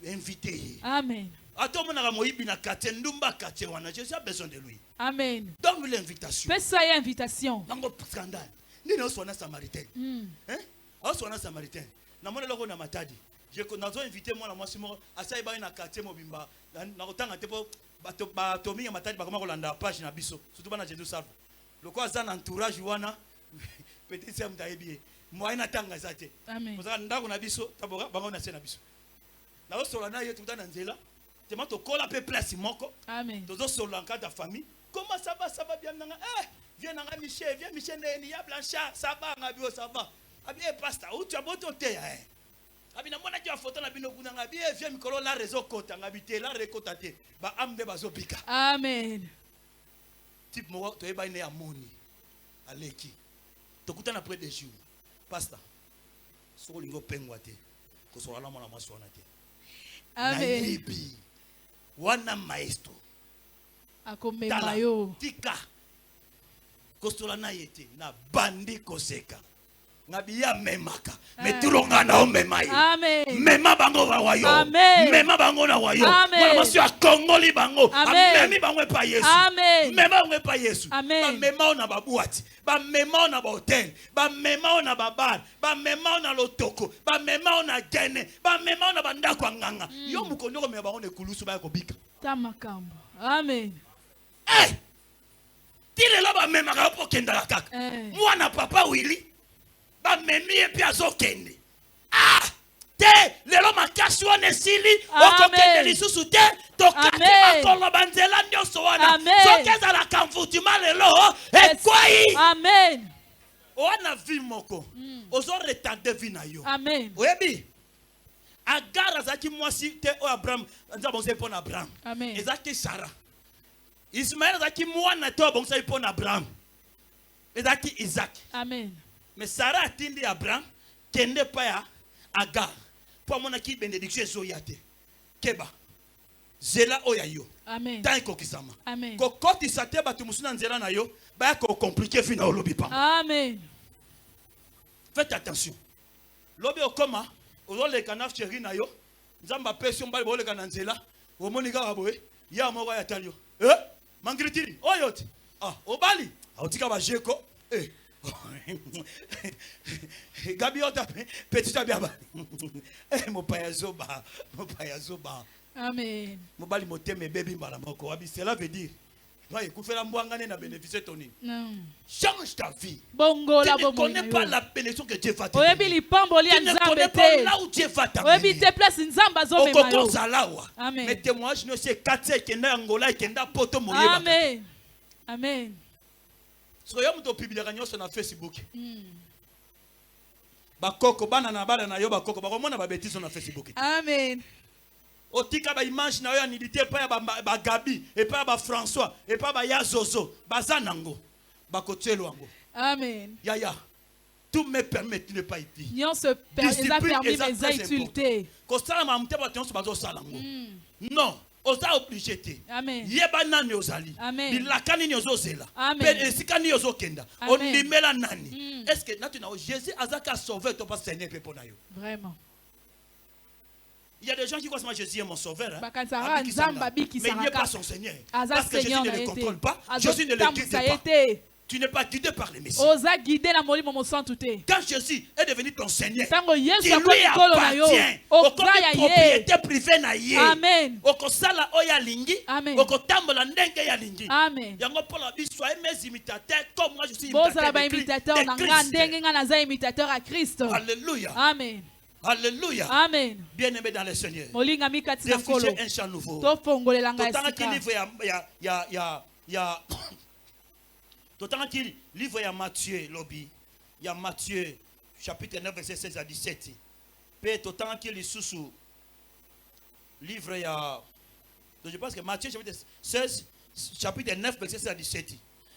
Invité. Amen. Jésus a besoin de lui. Amen. Donne-lui l'invitation. Fais ça une invitation. Scandale. Ni no sona samaritain. Hein? On sona samaritain. Na mona loko na matadi. Je nazo inviter moi na mwasi mo asa iba na quartier mobimba. Na kotanga tepo bato mingi matadi bakoma kolanda page na biso. Surtout bana Jésus salve. Loko azana entourage wana petit c'est mtaibie. Moi na tanga zate. Amen. Parce que ndako na biso taboka bango na se na biso. Na osola na yetu na nzela. Tema to kola pe place moko. Amen. Tozo sola en cas de famille. Comment ça va bien nanga? Viens nanga Michel, viens Michel ni ya Blanchard, ça va ngabio ça va. Abi pasteur, où tu as beau te hein. Abi na mona tu as photo na bino kuna ngabi viens mikolo la réseau kota ngabité la rekotate. Ba amde bazo pika. Amen. Type mo to eba ine amoni. Aleki. Tokutana après des jours. Pasteur. So lingo pengwate. Ko so la mona masona te. Amen. Wana maestro. Akomema yo. Tika. Kostola na yete na bandi koseka. Ngabiya memaka. Metulonga na omemai. Amen. Mema bango wa wayo. Amen. Mema bango na wayo. Amen. Mwana masu ya kongoli bango. Amen. Memi bango pa Yesu. Amen. Mema bango pa Yesu. Amen. Ba mema na babuati. Ba mema na ba hotel. Ba mema na babar. Ba mema na lotoko. Ba mema na gene. Ba mema na banda kwa nganga. Yo mukonyo ko mema bango ne kulusu ba ko bika. Tamakambo. Amen. Tile la ba mema ka po kenda la kaka. Mwana papa Willy ba memi e pi azokende. Te lelo makasi wana esili okokende lisusu te tokati makolo banzela nyonso wana soki ezalaka mvutima lelo ekwai. Amen. Owana vi moko ozo retarde vi na yo. Amen. Oyebi Agar azaki mwasi te o Abraham nzaba onse pona Abraham. Amen. Ezaki Sarah. Ismaël azaki mwana te o onse pona Abraham. Ezaki Isaac. Amen. Mais Sarah atindi Abraham kende pa ya Agar. Pour mon qui bénédiction zoyate. Keba. Zela oyayo. Amen. Tanko kisama. Amen. Ko koti sate batu musuna nzela na yo, ba ko compliqué fina olobi pa. Amen. Faites attention. Lobi okoma, ozole kanaf chéri na yo, nzamba pression bali bole kananzela, o monika aboye, ya moko ya talio. Mangritiri, oyoti. Obali, otika ba jeko. Gabi ota petit abiaba. Mopaya zoba. Amen. Mobali moteme baby mbala moko. Abi cela veut dire ouais, kufela mbwangane na bénéficier ton nini. Non. Change ta vie. Bongo la bongo. Tu ne connais pas la bénédiction que Dieu va te donner. Tu ne connais pas là où Dieu va t'amener. Oyebi te place nzamba zo mema yo. Amen. Mais témoignage ne c'est 4 kenda Angola kenda poto moyeba. Amen. Amen. So yo mto publiera nyonso na Facebook. Bakoko bana na bana na yo bakoko bakomona ba bêtises na Facebook. Amen. Otika ba image na yo ya nidité pa ya ba Gabi et pa ba François et pa ba ya Zozo bazanango bakotelo ango. Amen. Ya tout me permet tu ne pas ici. Nyon se permet mes insulter. Kosala ma mte ba tonso bazo salango. Non. Oza obligé te. Amen. Yeba nani ozali. Amen. Bilakani ni ozozela. Amen. Esikani ozokenda. Onimela nani. Est-ce que natuna Jésus azaka sauver ton pas Seigneur pe pona yo. Vraiment. Il y a des gens qui croient que Jésus est mon sauveur. Hein? Mais il n'est pas son Seigneur. Parce que Jésus ne le contrôle pas. Jésus ne le guide pas. Tu n'es pas guidé par les messieurs. Quand Jésus est devenu ton Seigneur, qui lui appartient, au propriété privée na ye. Amen. Au kosala oya lingi. Amen. Au kotambola ndenge ya lingi. Amen. Yango pola soyez mes imitateurs comme moi je suis imitateur de Christ. Alléluia. Amen. Alléluia. Amen. Bien-aimé dans le Seigneur. Réfléchissez un chant nouveau. D'autant qu'il livre ya Matthieu lobby. Il y a Matthieu chapitre 9 verset 16 à 17. Puis d'autant qu'il est sous livre ya donc je pense que Matthieu chapitre 16 chapitre 9 verset 16 à 17.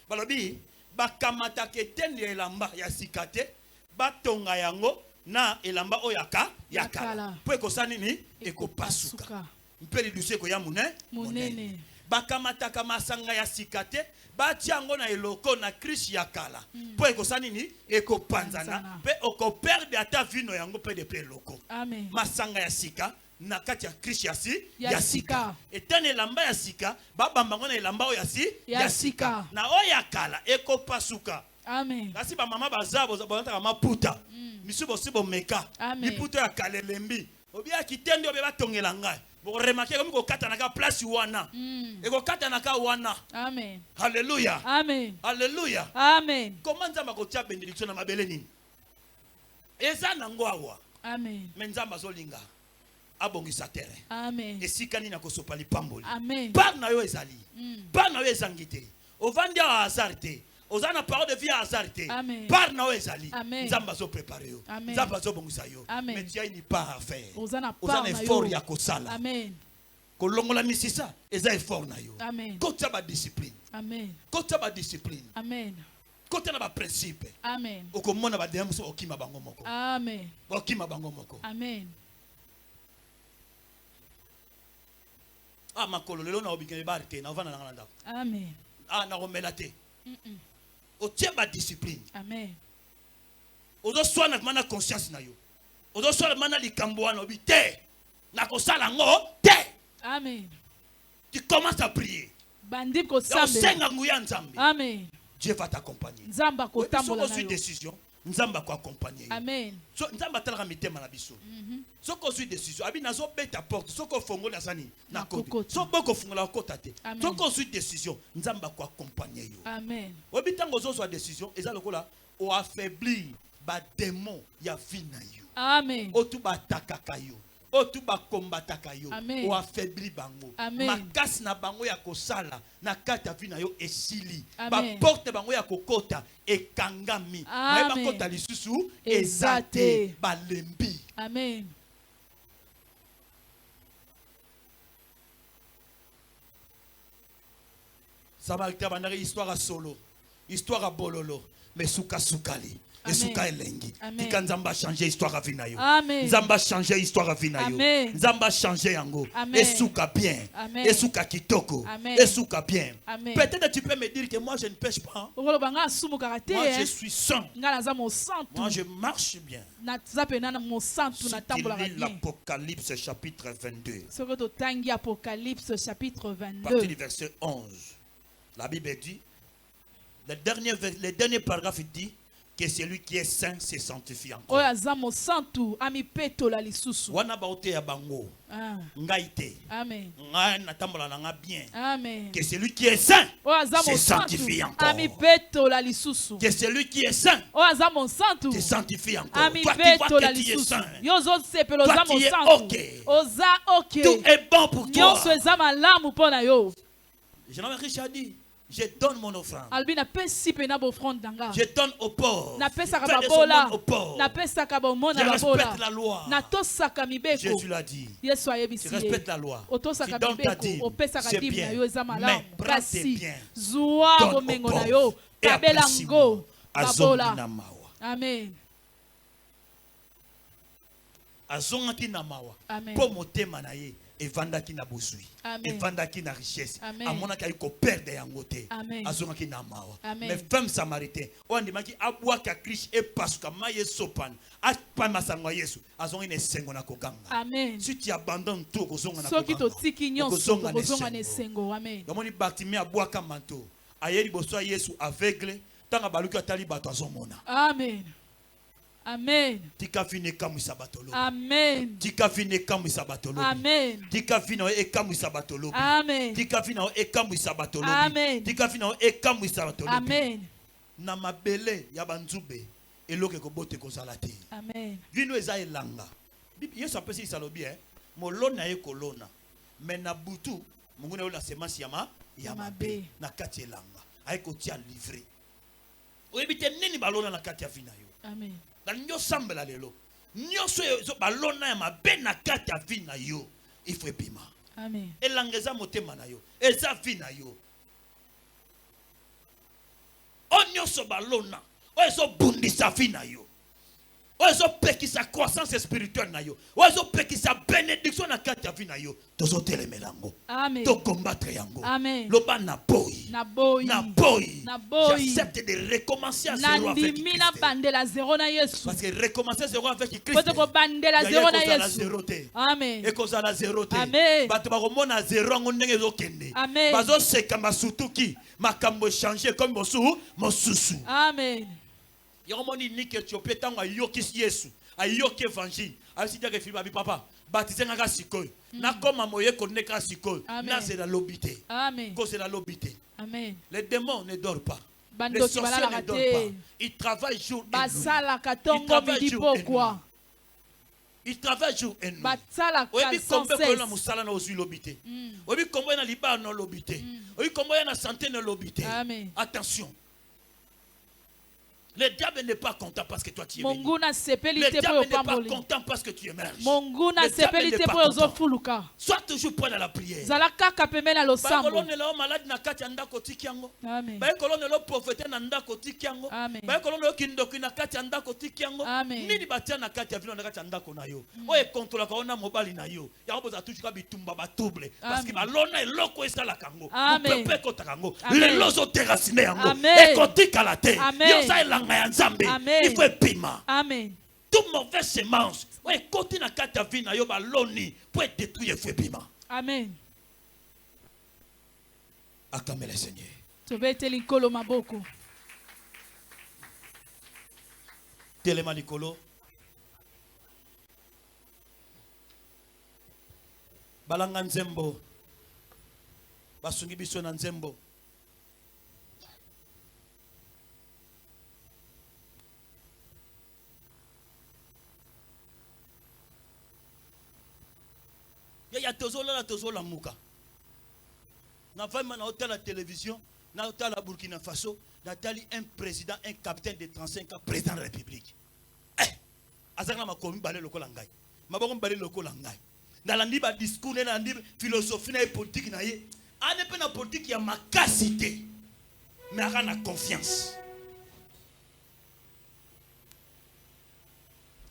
Balobi bakamata ketende elamba ya sikate batonga yango na elamba oyaka yakala. Po ekosani ni ekopasuka. Mpeli dusie ko ya munene. Bakamata kamasanga ya sikate batiango na eloko na Christ yakala. Po ekosani ni ekopanzana pe okoperde ata vino yango pe de pe eloko. Amen. Masanga ya sika na kati ya krish ya sika. Etane elamba ya sika babamba ngo na elamba oyo ya sika. Na oyo ya kala ekopasuka. Amen. Kasi ba mama bazabo bazataka maputa. Misubo sibo meka. Miputa ya kalelembi. Obia kitende obe batongela ngai. Bo remarquer comme ko kata naka place wana. Eko kata naka wana. Amen. Alléluia. Amen. Alléluia. Amen. Comment nzamba ko tia bénédiction na mabele nini? Eza nango awa. Amen. Mais nzamba zolinga. Abongisa terre. Amen. Esika nini akosopa lipamboli. Amen. Par na yo ezali. Par na yo ezangite. Ovandi a hasarte. Ozana parole de vie à hasarté. Par na ezali. Nzamba zo préparer yo. Nzamba zo bongisa yo. Mais tu as une part à faire. Ozana effort ya kosala. Amen. Kolongola misisa eza effort na yo. Amen. Kota ba discipline. Amen. Kota ba discipline. Amen. Kota na ba principe. Amen. Okomona ba demuso okima bango moko. Amen. Okima bango moko. Amen. Ah makolo lelo na obikene barke na vana na nganda. Amen. Ah na romela te. Otie ba discipline. Amen. Ozo soa na mana conscience na yo. Ozo soa na mana likambo wana obi te. Na kosala ngo te. Amen. Tu commences à prier. Bandi ko sambe. Amen. Dieu va t'accompagner. Nzamba ko tambola na yo. Décision. Nzamba ko accompagner. Amen. So nzamba tala mitema na biso. So ko su décision abi nazo beta porte so ko fongo na sani na koko. So boko fongola kota te. So ko su décision nzamba ko accompagner yo. Amen. Obi tango zo so décision eza lokola o affaiblir ba démon ya vie na yo. Amen. O tu ba takaka yo. O tu ba kombataka yo. O affaibli bango. Makasi na bango ya kosala na kata vie na yo esili. Ba porte bango ya kokota ekangami. Ba kota lisusu ezate ba lembi. Amen. Samaritain bandari histoire à solo, histoire à bololo, mais souka soukali. Esuka elengi. Tika nzamba changer histoire à vina yo. Nzamba changer histoire à vina yo. Nzamba changer yango. Esuka bien. Esuka kitoko. Esuka bien. Peut-être tu peux me dire que moi je ne pêche pas. Moi je suis saint. Moi je marche bien. Si tu lis l'Apocalypse chapitre 22. Apocalypse chapitre 22. Partie du verset 11. La Bible dit, le dernier paragraphe dit que celui qui est saint se sanctifie encore. Wana baote ya bango. Ngaite. Amen. Nga natambola na nga bien. Amen. Que celui qui est saint se sanctifie encore. Que celui qui est saint se sanctifie encore. Toi qui vois que tu es saint. Toi qui es ok. Tout est bon pour toi. Jean-Marie Richard dit, je donne mon offrande. Je donne au pauvre. Fais au pauvre. Je respecte la loi. Jésus l'a dit. Tu respectes la loi. Tu donnes ta dîme. C'est bien. Mais prends tes biens. Donne au pauvre. Et apprécie-moi. Amen. Azongaki na mawa. Po motema na ye. Evandaki na bozui. Evandaki na richesse. Amonaki ayiko perdre yango te. Azongaki na mawa. Mais femme samaritain ondimaki abwaka krish e pasuka maye sopan apama sangwa Yesu azongi ne sengo na koganga. Si tu abandonnes tout kozonga na koganga. Kozonga ne sengo. Amen. Domoni Bartimée abwaka manteau. Ayeli boso Yesu aveugle tanga baluki atali bato azomona. Amen. Amen. Tika fine kamu sabatolo. Amen. Tika fine kamu sabatolo. Amen. Tika fine e kamu sabatolo. Amen. Tika fine e kamu sabatolo. Amen. Tika fine e kamu sabatolo. Amen. Na mabele ya banzube eloke ko bote ko salate. Amen. Vino eza elanga. Yesu apesi salobi molona e kolona. Mais na butu munguna yo na semence ya mabe na kati elanga. Ay ko tia livrer. Oyebite nini balona na kati ya vina yo. Amen. Nyo sambela lelo nyonso yo balona ya mabe na kati ya vie na yo il faut epima. Amen. Elangeza motema na yo eza vie na yo o nyonso balona o ezo bundisa vie na yo ozo peki sa croissance spirituelle na yo, ozo peki sa bénédiction na kati ya vie na yo, tozo telemelango. Amen. To combattre yango. Amen. Loba na boy. Na boy. Na boy. Na boy. J'accepte de recommencer à zéro avec Christ. Na bandela zéro na Yesu. Parce que recommencer zéro avec Christ. Parce que bandela zéro na Yesu. Amen. Et cause à la zéro te. Amen. Bato ba komona zéro ngondenge zo kende. Amen. Bazo seka masutuki, makambo changer comme mosusu. Amen. Yomoni ni que tu peux tango ayoki Yesu, ayoki évangile. Asi dia ke fiba bi papa, baptiser nga sikoy. Na koma moye koneka sikoy. Na c'est la lobité. Amen. Cause la lobité. Amen. Les démons ne dorment pas. Les sorciers ne dorment pas. Ils travaillent jour et nuit. Ils travaillent jour et nuit. Il travaille jour et nuit. Oyebi kombe ko na musala na ozu lobité. Oyebi kombe na liba na lobité. Oyebi kombe na santé na lobité. Attention. Le diable n'est pas content parce que toi tu es béni. Le diable n'est pas content parce que tu émerges. Le diable n'est pas content. Sois toujours prêt à la prière. Malade na kati anda kotiki yango. Ba kolone lo prophète na anda kotiki yango. Ba kolone lo kindoki na kati anda kotiki yango. Nini batia na kati ya vino na kati anda ko na yo. Oye contrôle ka ona mobali na yo. Ya boza toujours ka bitumba ba double parce que balona eloko esala kango. Pepe ko takango. Le lozo terracine yango. E kotika la terre. Yo sa il faut piment. Amen. Tout mauvais semence. Ouais, côté na kata vina yo baloni pour détruire feu piment. Amen. Acclamez le Seigneur. Tobete likolo maboko. Telema likolo. Balanga nzembo. Basungi biso na nzembo. Il y a toujours la mouka. Na vraiment na hôtel la télévision, na hôtel la Burkina Faso, na tali un président, un capitaine de 35 ans, président de la République. Azakna ma komi balé lokola ngai. Ma bako balé lokola ngai. Na landi ba discours na landi philosophie na politique na ye. Ane pe na politique ya makasité. Mais aka na confiance.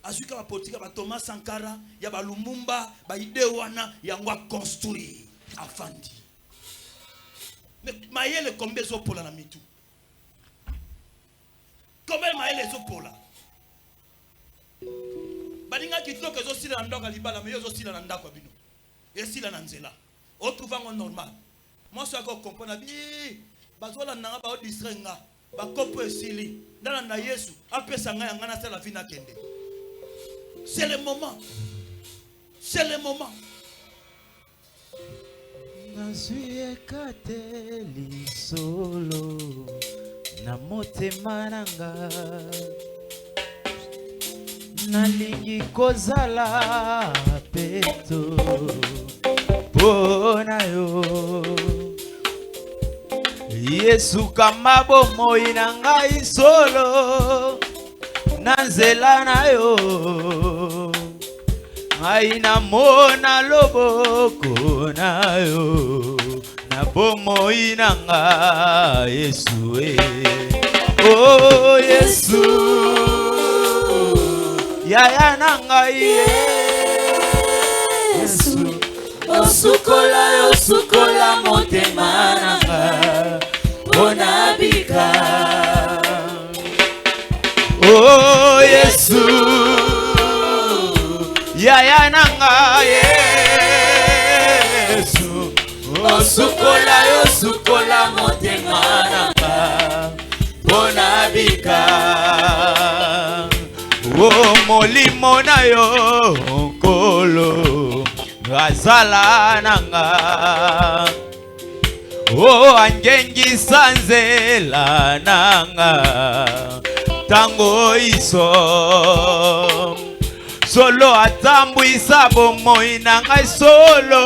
Azuka ba politique ba Thomas Sankara, ya ba Lumumba, ba ide wana yango construire afandi. Mais maïle combien zo pola na mitu. Combien maïle zo pola. Baninga kitoke zo sila ndoka libala mais zo sila na ndako bino. Et sila na nzela. O trouvango normal. Moi so ko comprendre bi bazola nanga ba o distrenga, ba kopo esili. Ndana na Yesu, apesa nga yanga na sala vina kende. C'est le moment. C'est le moment. Nazuye kateli solo na motema nanga nalingi kozala peto pona yo Yesu kama bomoi na ngai solo na nzela na yo ngai na mona loboko na yo na bomoi na ngai Yesu oh Yesu yaya na ngai Yesu osukola motema na ngai mpona bika oh Yesu yaya nanga Yesu osukola motema nanga mpona bika oh molimo na yo nkolo azala nanga oh angengisa nzela nanga tango iso solo atambwisa bomoi na ngai solo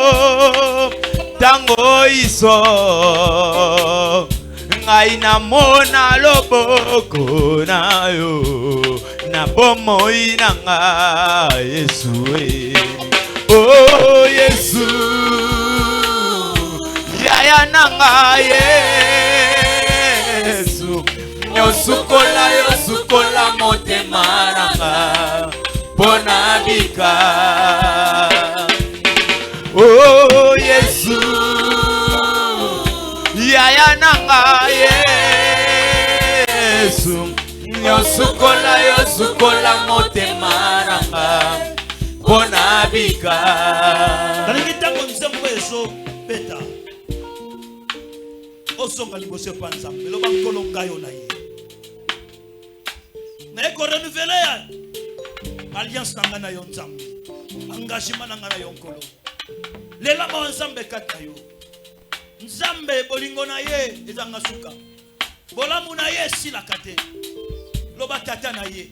tango iso ngai namona loboko na yo na bomoi na ngai Yesu oh Yesu yaya na ngai Yesu yosukola motema na ngai bika. Oh Yesu yaya nanga Yesu yosukola motema nanga pona bika. Nalingi tango nzembo eso beta osonga liboso pa nzambe loba nkolo ngayo na ye na eko renouveler alliance nanga na yo nzambe engagement nanga na yo nkolo lela ma nzambe kata yo nzambe bolingo na ye ezanga suka bolamu na ye silaka te loba tata na ye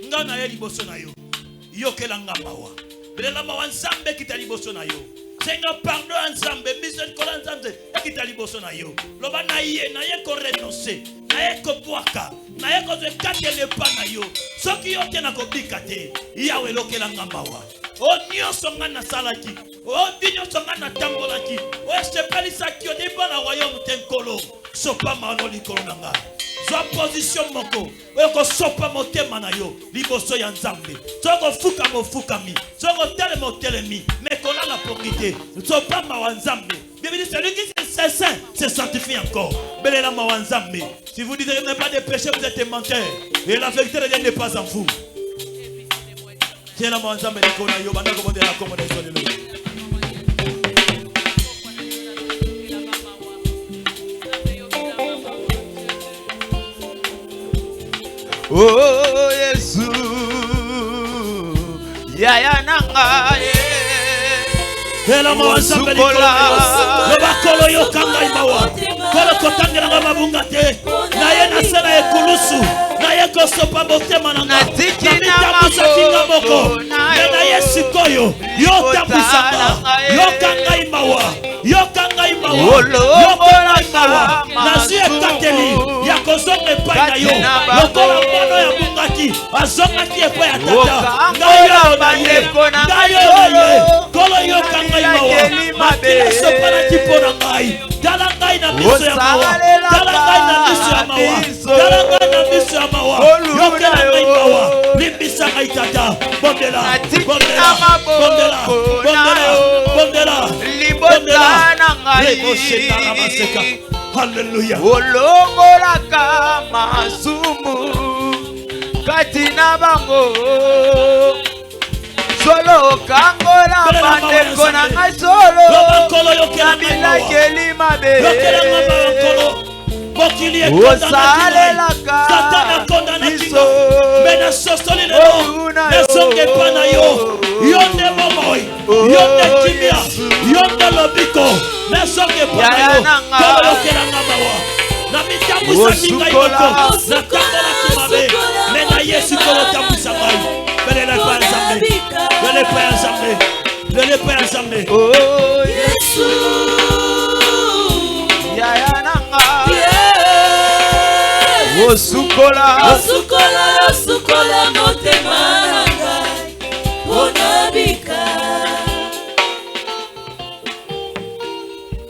nga na ye liboso na yo yokelanga mawa lela ma nzambe kita liboso na yo senga pardon nzambe miséricorde nzambe kita liboso na yo loba na ye ko renoncer na ye ko bwaka na ye ko zekatele pa na yo soki yo te na kobika te yawe lokelanga mawa o nyonso nga na salaki o nyonso nga na tambolaki o esepalisaki o nipa na royaume te nkolo sopa mano likolo na nga zwa position moko oko sopa motema na yo liboso ya nzambe soko fuka mofukami soko tele motelemi mekona na pongite sopa mawa nzambe. Bible dit celui qui est saint se sanctifie encore. Belela mawa nzambe. Si vous dites que vous n'avez pas de péché, vous êtes menteur et la vérité de Dieu n'est pas en vous. Tiens la mawa nzambe likolo na yo banda ko bondela ko modela so lelo. Oh Yesu yaya nanga Ela mawa nzambe likolo loba kolo yo kanga imawa kolo kotangela nga mabunga te na ye na sena ekulusu na ye kosopa motema na nga namitambusa kinga moko na ye sikoyo yo tambusanga yo kanga imawa yo kanga imawa nazi ekateli ya kozonga epai na yo lokola mwana ya bungaki azongaki epai ya tata ngayo na ye kolo yo kanga imawa makila sopanaki mpo na ngai tala ngai na miso ya mawa tala ngai na miso ya mawa tala ngai na miso ya mawa yokela ngai mawa limbisa ngai tata bondela bondela bondela bondela bondela libota na ngai haleluya olongolaka masumu kati na bango solo kangola bandeko na ngai solo na milakeli mabe osalelaka biso mena sosoli lelo nesonge pa na yo yo nde bomoi yo nde kimia yo nde lobiko nesonge pa na yo kolo yokelanga mawa na mitambusa ngai moko na tambola kimabe mena yesu kolo tambusa ngai belela pa nzambe belela pa nzambe belela pa nzambe oh Yesu yaya nanga osukola motema nanga onabika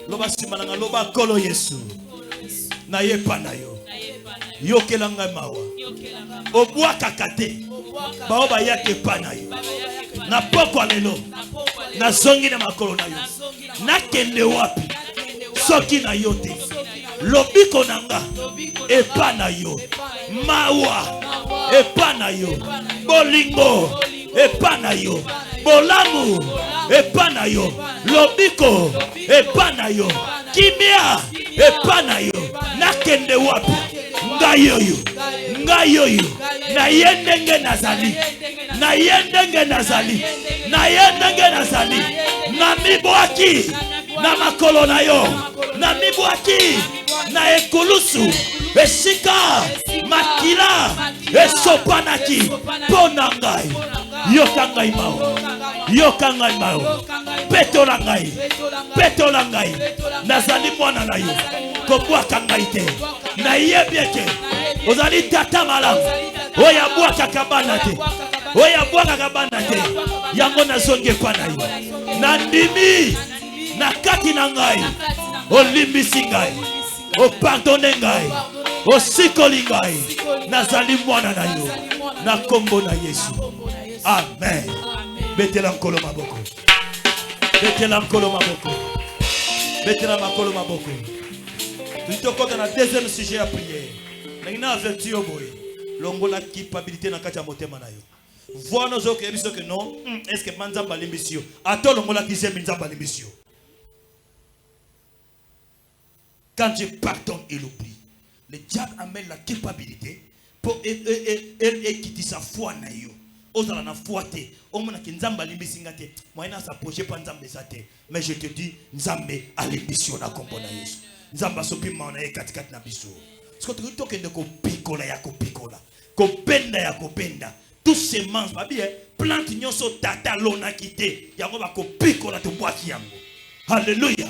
loba simana nga loba kolo Yesu na yepa na yo yokelanga mawa obwaka kate bao bayake pa na yo na poko lelo na zongi na makolo na yo nakende wapi soki na yo te lobiko nanga epa na yo mawa epa na yo bolingo epa na yo bolamu epa na yo lobiko epa na yo kimia epa na yo nakende wapi ngai yoyo na ye ndenge nazali na ye ndenge nazali na ye ndenge nazali na mibwaki na makolo na yo na mibwaki na ekulusu esika makila esopanaki pona ngai yoka ngai mawa petola ngai nazali mwana na yo kobwaka ngai te na yebi eke ozali tata malamu oyo abwakaka bana te oyo abwakaka bana te yango nazongi epa na yo na ndimi na kati na ngai olimbisi ngai opardone ngai osikoli ngai nazali mwana na yo na kombo na Yesu Amen. Mettez-la en coloma beaucoup. Mettez-la en coloma beaucoup. Mettez-la en coloma beaucoup. Nous sommes dans le deuxième sujet à prier. Maintenant, vertu au boy. L'ongola culpabilité dans le motema na yo. Voir nos autres que non. Est-ce que manzamba l'émission? Attends l'ongola qui s'est manzamba l'émission. Quand je pardonne et l'oublie, le diable amène la culpabilité pour quitter sa foi na yo. Ozala na foi te. Omona ki nzamba l'émission te. Moyena s'approcher pas nzamba te. Mais je te dis nzambe à l'émission na kombo na Yesu. Nzamba sopi maona e katikati na biso. Parce que tu kende ko pikola ya ko pikola. Ko benda ya ko benda. Tous ces manches babi plante nyonso tata lona kité. Yango ba ko pikola to boaki yango. Alléluia.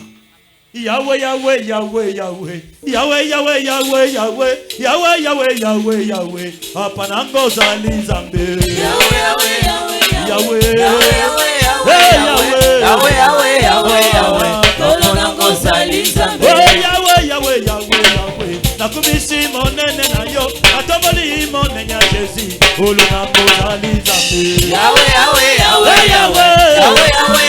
Yahweh Yahweh Yahweh Yahweh Yahweh Yahweh Yahweh Yahweh Yahweh Yahweh Yahweh Yahweh apanango zali zambe Yahweh Yahweh Yahweh Yahweh Yahweh Yahweh Yahweh Yahweh tolonango zali zambe Yahweh Yahweh Yahweh Yahweh nakumisi monene na yo atomoli monene ya Jésus olonango zali zambe Yahweh Yahweh Yahweh Yahweh Yahweh Yahweh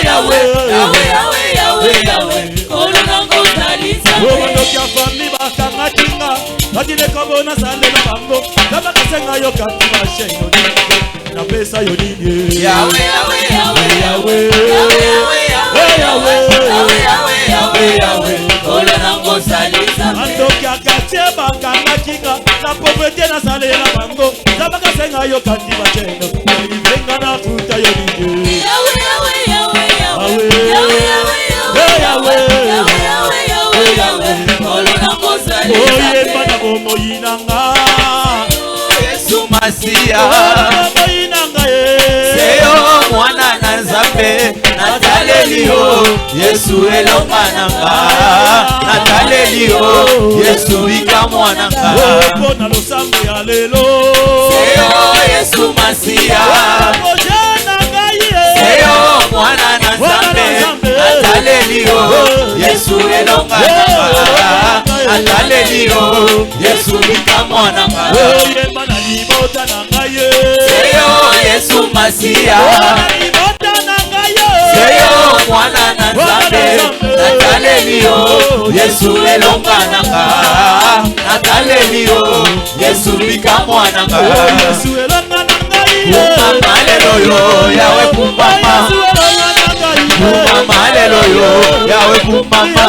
Yahweh Yahweh Yahweh Yahweh olonango zali zambe omandoki afami bakanga kinga batile kobona salela bango nabakasenga yo kati bashengo na pesa yo nini Yahweh Yahweh Yahweh Yahweh Yahweh Yahweh Yahweh Yahweh olonango zali zambe andoki akati bakanga kinga na pauvreté na salela bango nabakasenga yo kati bashengo venga na futa yo nini Yahweh Yahweh Yahweh Yahweh Yahweh Yahweh Yahweh olonango zali zambe bana bomo yinanga Yesu Masia moyinanga seyo mwana na Nzambe natalelio Yesu elongananga natalelio Yesu bika mwananga pona losambo ya lelo seyo Yesu Masia seyo mwana na Nzambe natalelio Yesu elongananga natalelio Yesu bika mwananga yemana libota nanga ye seyo Yesu Masia seyo mwana na Nzambe natalelio Yesu elongananga natalelio Yesu bika mwananga Yesu elongananga kumama aleluya yawe kumama kumama aleluya yawe kumama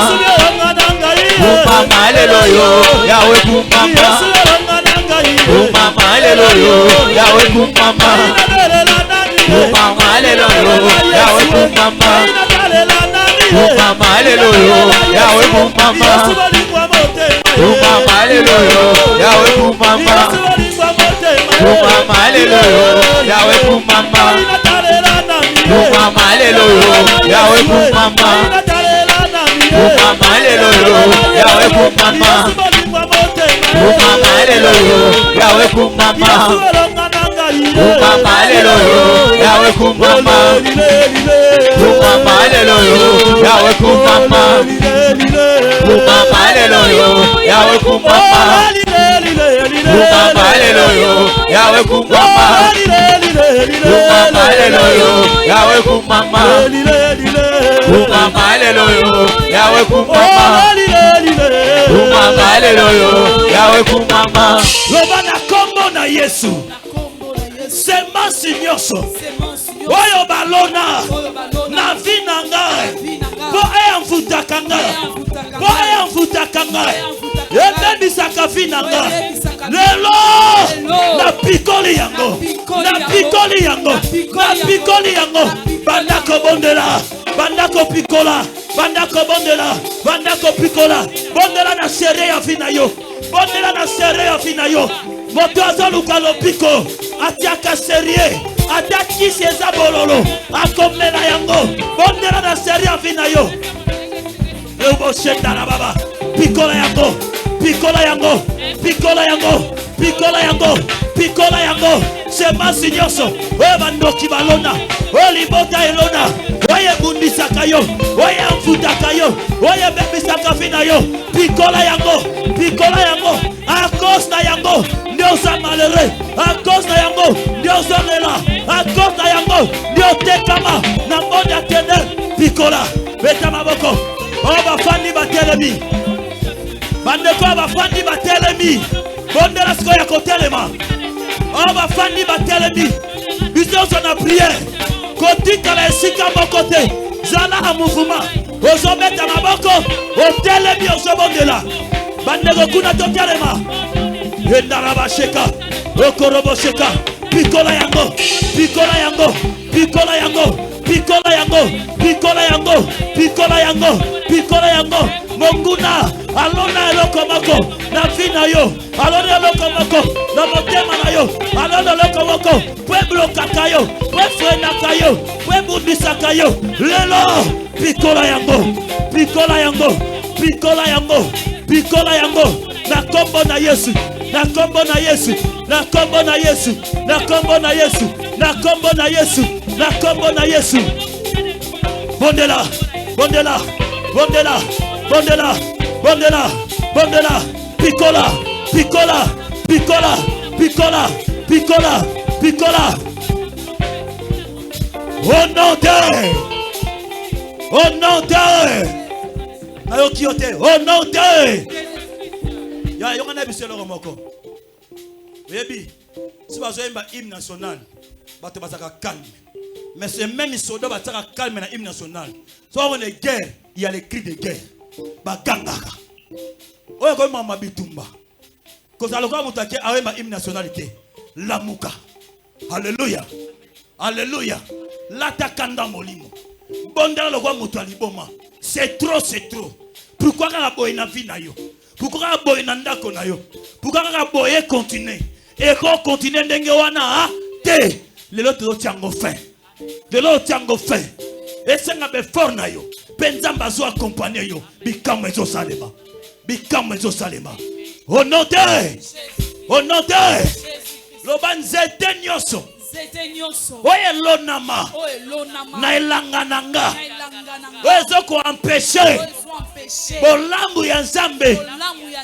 kumama aleluya yawe kumama kumama aleluya yawe kumama kumama aleluya yawe kumama kumama aleluya yawe kumama kumama aleluya yawe kumama kumama aleluya yawe kumama kumama aleluya yawe kumama kumama aleluya yawe kumama kumama aleluya yawe kumama kumama aleluya yawe kumama kumama aleluya yawe kumama kumama aleluya yawe kumama kumama aleluya yawe kumama kumama aleluya yawe kumama kumama aleluya yawe kumama kumama aleluya yawe kumama loba na kombo na Yesu semence nyonso oyo balona na vi na ngai po eyamfutaka ngai po eyamfutaka ngai ebebisaka vi na ngai lelo napikoli yango napikoli yango napikoli yango bandako bondela bandako pikola bandako bondela bandako pikola bondela na sere ya vi na yo bondela na sere ya vi na yo moto azaluka lopiko atiaka serie atakisi eza bololo akomela yango bondela na sere ya vi na yo euboshetana baba pikola yango pikola yango pikola yango pikola yango pikola yango semence nyonso oyo bandoki balona oyo libota elona oyo ebundisaka yo oyo amfutaka yo oyo ebebisaka vi na yo pikola yango a cause na yango nde oza malheureux a cause na yango nde ozolela Pikola, Betamaboko, Oba Fandi Batelemi, Bandeko Oba Fandi Batelemi, Bondela Skoya Kotelema, Oba Fandi Batelemi, Bisous on a prié, Kotika la Sika Mokote, Zala a mouvement, Ozobeta Maboko, Otelemi Ozobondela, Bandeko Kuna Totelema, Yendaraba Sheka, Okorobo Sheka, Pikola Yango, Pikola Yango, Pikola Yango, Pikola Yango, Pikola Yango, Pikola Yango, Pikola Yango, Monguna, Alona Lokomoko, Nafina yo, Alona Lokomoko, Namotema na yo, Alona Lokomoko, Pueblo Kakayo, Pueblo Kayo, Pueblo Disakayo, Lelo, Pikola Yango, Pikola Yango, Pikola Yango, Pikola Yango, na kombo na Yesu, na kombo na Yesu, na kombo na Yesu, na kombo na Yesu, na kombo na Yesu, na kombo na Yesu. Bondela, bondela, bondela, bondela, bondela, bondela, Pikola, Pikola, Pikola, Pikola, Pikola, Pikola. Au nom de, au nom de, ya yongana biselo moko. Baby, si vous avez un hymne national, vous avez calme. Mais c'est même si vous avez calme dans l'hymne national. Si vous avez une guerre, il y a les cris de guerre. Bagangaka. Vous avez un bitumba. Quand vous avez un hymne national, Lamuka. Alléluia. Alléluia. L'atakanda molimo. Bondela le roi Mutaliboma. C'est trop, c'est trop. Pourquoi vous avez une vie na yo? Pourquoi vous avez une ndako na yo? Pourquoi vous avez continuer? Et quand continue ndenge wana te lelo to tiango fin lelo tiango fin et senga be forna yo penzamba zo accompagner yo bikamo ezo salema au nom de lobanzete nyoso oye lonama na elangananga ozo ko empêcher bolambu ya Nzambe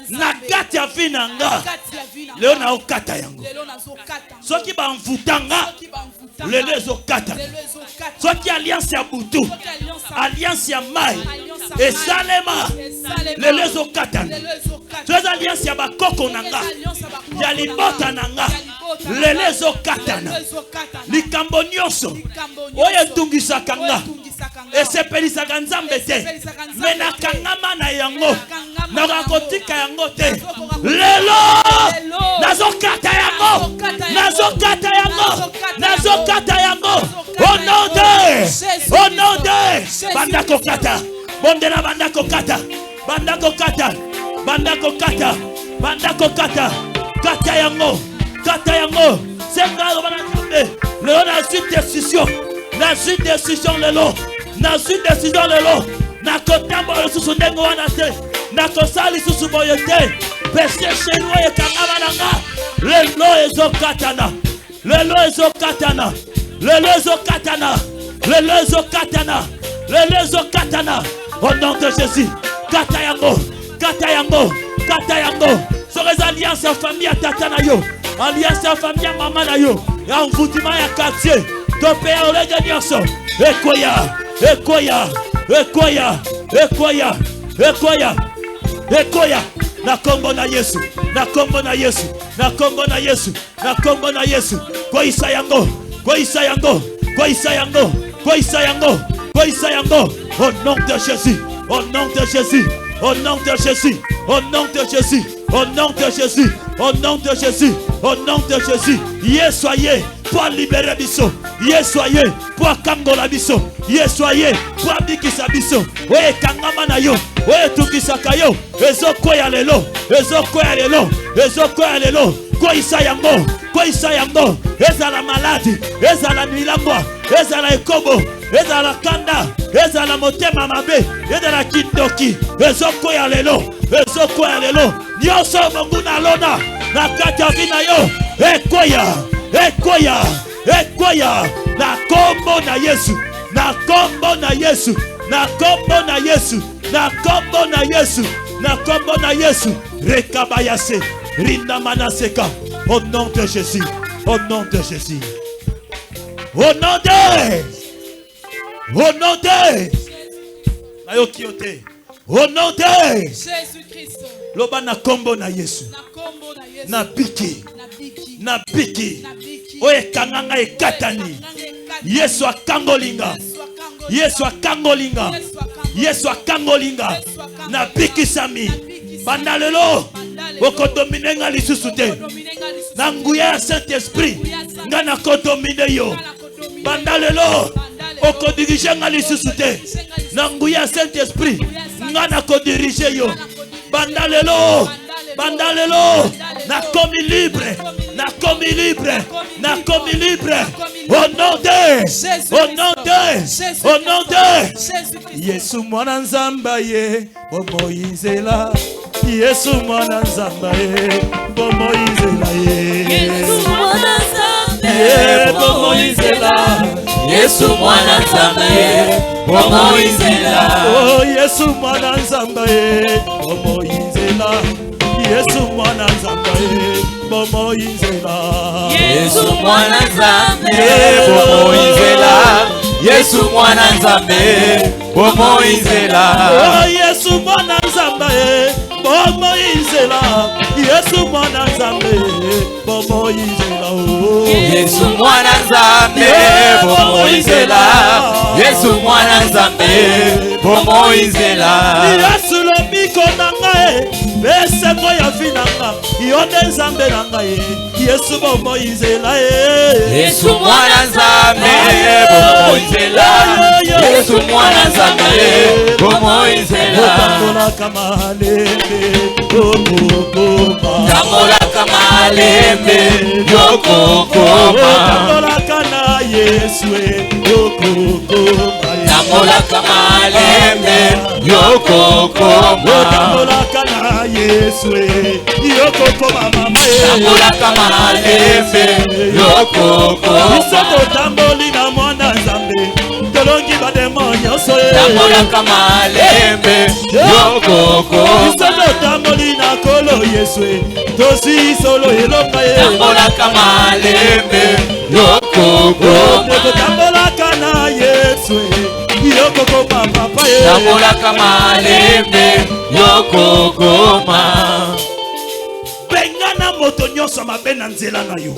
na kati ya vinanga leo na okata yango soki ba mvutanga lelo ezokata soki alliance ya butu alliance ya mai esalema lelo ezokata soki alliance ya bakoko nanga ya libota nanga lelo ezokatana likambo nyonso oyo etungisaka nga esepelisaka Nzambe te me nakangama na yango nakakotika yango te lelo nazokata yango au nom de bandako kata bondela bandako kata kata yango senga bana Nzambe lelo na suite décision lelo na kotambo lisusu ndenge wana te na kosali lisusu boye te pese chez nous ekangama nanga lelo ezokatana au nom de Jésus kata yango sur les alliances en famille à tata na yo alliance en famille à maman na yo ya mvutima ya quartier topé olege nyonso ekoya na kombo na Yesu koisa yango au nom de Jésus Yesoye pour libérer biso Yesoye pour kangola biso Yesoye pour abikisa biso oye kangama na yo oye tukisaka yo ezokoya lelo koisa yango ezala maladi ezala milangwa ezala ekobo ezala kanda ezala motema mabe ezala kindoki ezokoya lelo nyonso monguna lona na kati ya vina yo ekoya na kombo na Yesu rekabayase rinda manaseka au nom de Jésus au nom de Au nom de Jésus-Christ. Loba na kombo na Yesu. Na biki. Na biki. Oye kanganga ekatani. Yesu akangolinga. Yesu akangolinga. Yesu akangolinga. Na biki sami. Bandalelo. Okodomine nga lisusu te. Na nguya Saint-Esprit. Nga na kodomine yo. Bandalelo. Okodirige nga lisusu te. Na nguya Saint-Esprit. Nga na kodirige yo. Bandalelo. Bandalelo. Na komi libre. Na komi libre. Na komi libre. Au nom de. Au nom de. Au nom de. Yesu mwana nzamba ye. Moizela. Yesu mwana nzamba ye. Moizela ye. Yesu mwana nzamba ye. Moizela. Yesu mwana nzamba ye. Moizela. Oh Yesu mwana nzamba ye. Moizela. Yesu mwana nzamba ye. Moizela. Yesu mwana nzamba ye. Moizela. Yesu mwana nzamba ye. Moizela. Oh Yesu mwana nzamba ye. Moizela. Yesu mwana nzamba ye. Moizela. Yesu mwana nzambe Moizela. Yesu mwana nzambe Moizela. Yesu lobiko nanga bese moya finanga yonde nzambe nanga Yesu Moizela. Yesu mwana nzambe Moizela. Yesu mwana nzambe Moizela. Tambola kama lembe Tambola kama lembe yokokoma. Tambola kana Yesu yokokoma. Tambola kama lembe yokokoma. Tambola kana Yesu yokokoma mama. Tambola kama lembe yokokoma. Isoto tamboli na mwana nzambe. Tolongi ba demonyo soye. Tambola kama lembe yokokoma. Isoto tamboli na kolo Yesu. Tosi solo eloka ye. Tambola kama lembe yokokoma. Tambola kana Yesu yokokoma papa ye. Tambola kama lembe yokokoma. Bengana moto nyonso mabe na nzela na yo.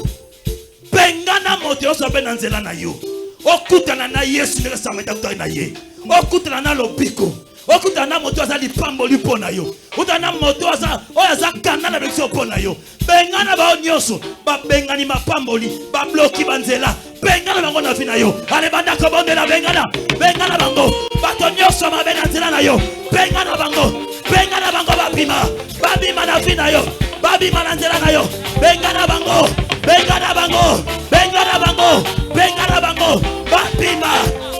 Bengana moto nyonso mabe na nzela na yo. Okutana na Yesu ndenge sameta kutana na ye. Okutana na lobiko. Okutana na moto aza lipambo lipo na yo. Okutana na moto aza oyaza kanana bekso po na yo. Bengana ba nyonso ba bengani mapamboli ba bloki banzela. Bengana bango na vi na yo. Ale banda ko bonde na bengana. Bengana bango. Bato nyonso mabe na nzela na yo. Bengana bango. Bengana bango babima. Babima na vi na yo. Babima na nzela na yo. Bengana bango. Bengana bango. Bengana bango. Bengana bango. Babima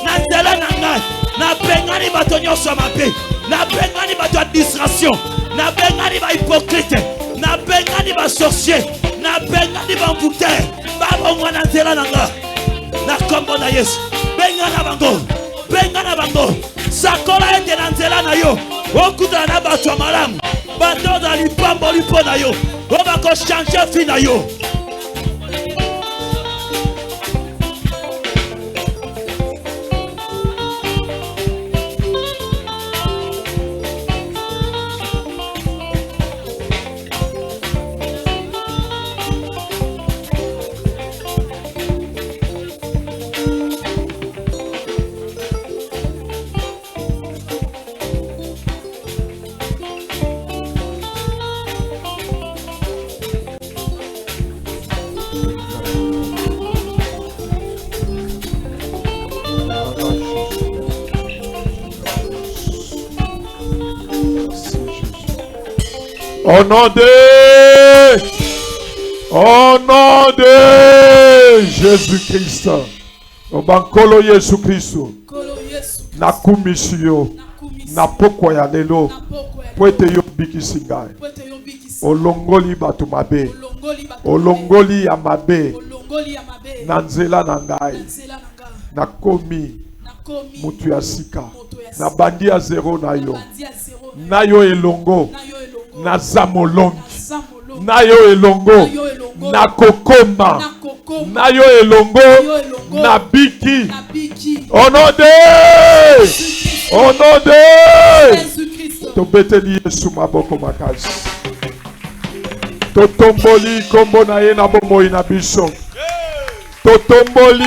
na nzela na ngai. Na bengani bato nyonso mabe. Na bengani bato ya distraction. Na bengani ba hypocrite. Na bengani ba sorcier. Na bengani ba mvute. Babongo na nzela na ngai. Na kombo na Yesu. Bengana bango. Bengana bango. Sakola ete na nzela na yo. Okutana na bato ya malamu. Bato za lipambo lipo na yo. Obako changer fi na yo. Au nom de Jésus-Christ. Obankolo Yesu Kristo. Na kumisio. Na pokwa ya lelo. Pwete yo bikisi ngai. Olongoli batu mabe. Olongoli ya mabe. Na nzela na ngai. Na komi. Mutu ya sika. Na bandi ya zero na yo. Na yo elongo. Na zamolongi. Na yo elongo. Na kokoma. Na yo elongo. Na biki. Au nom de Au nom de Jésus-Christ. Tobeteli Yesu maboko makasi. Totomboli kombo na ye na bomoi na biso. Totomboli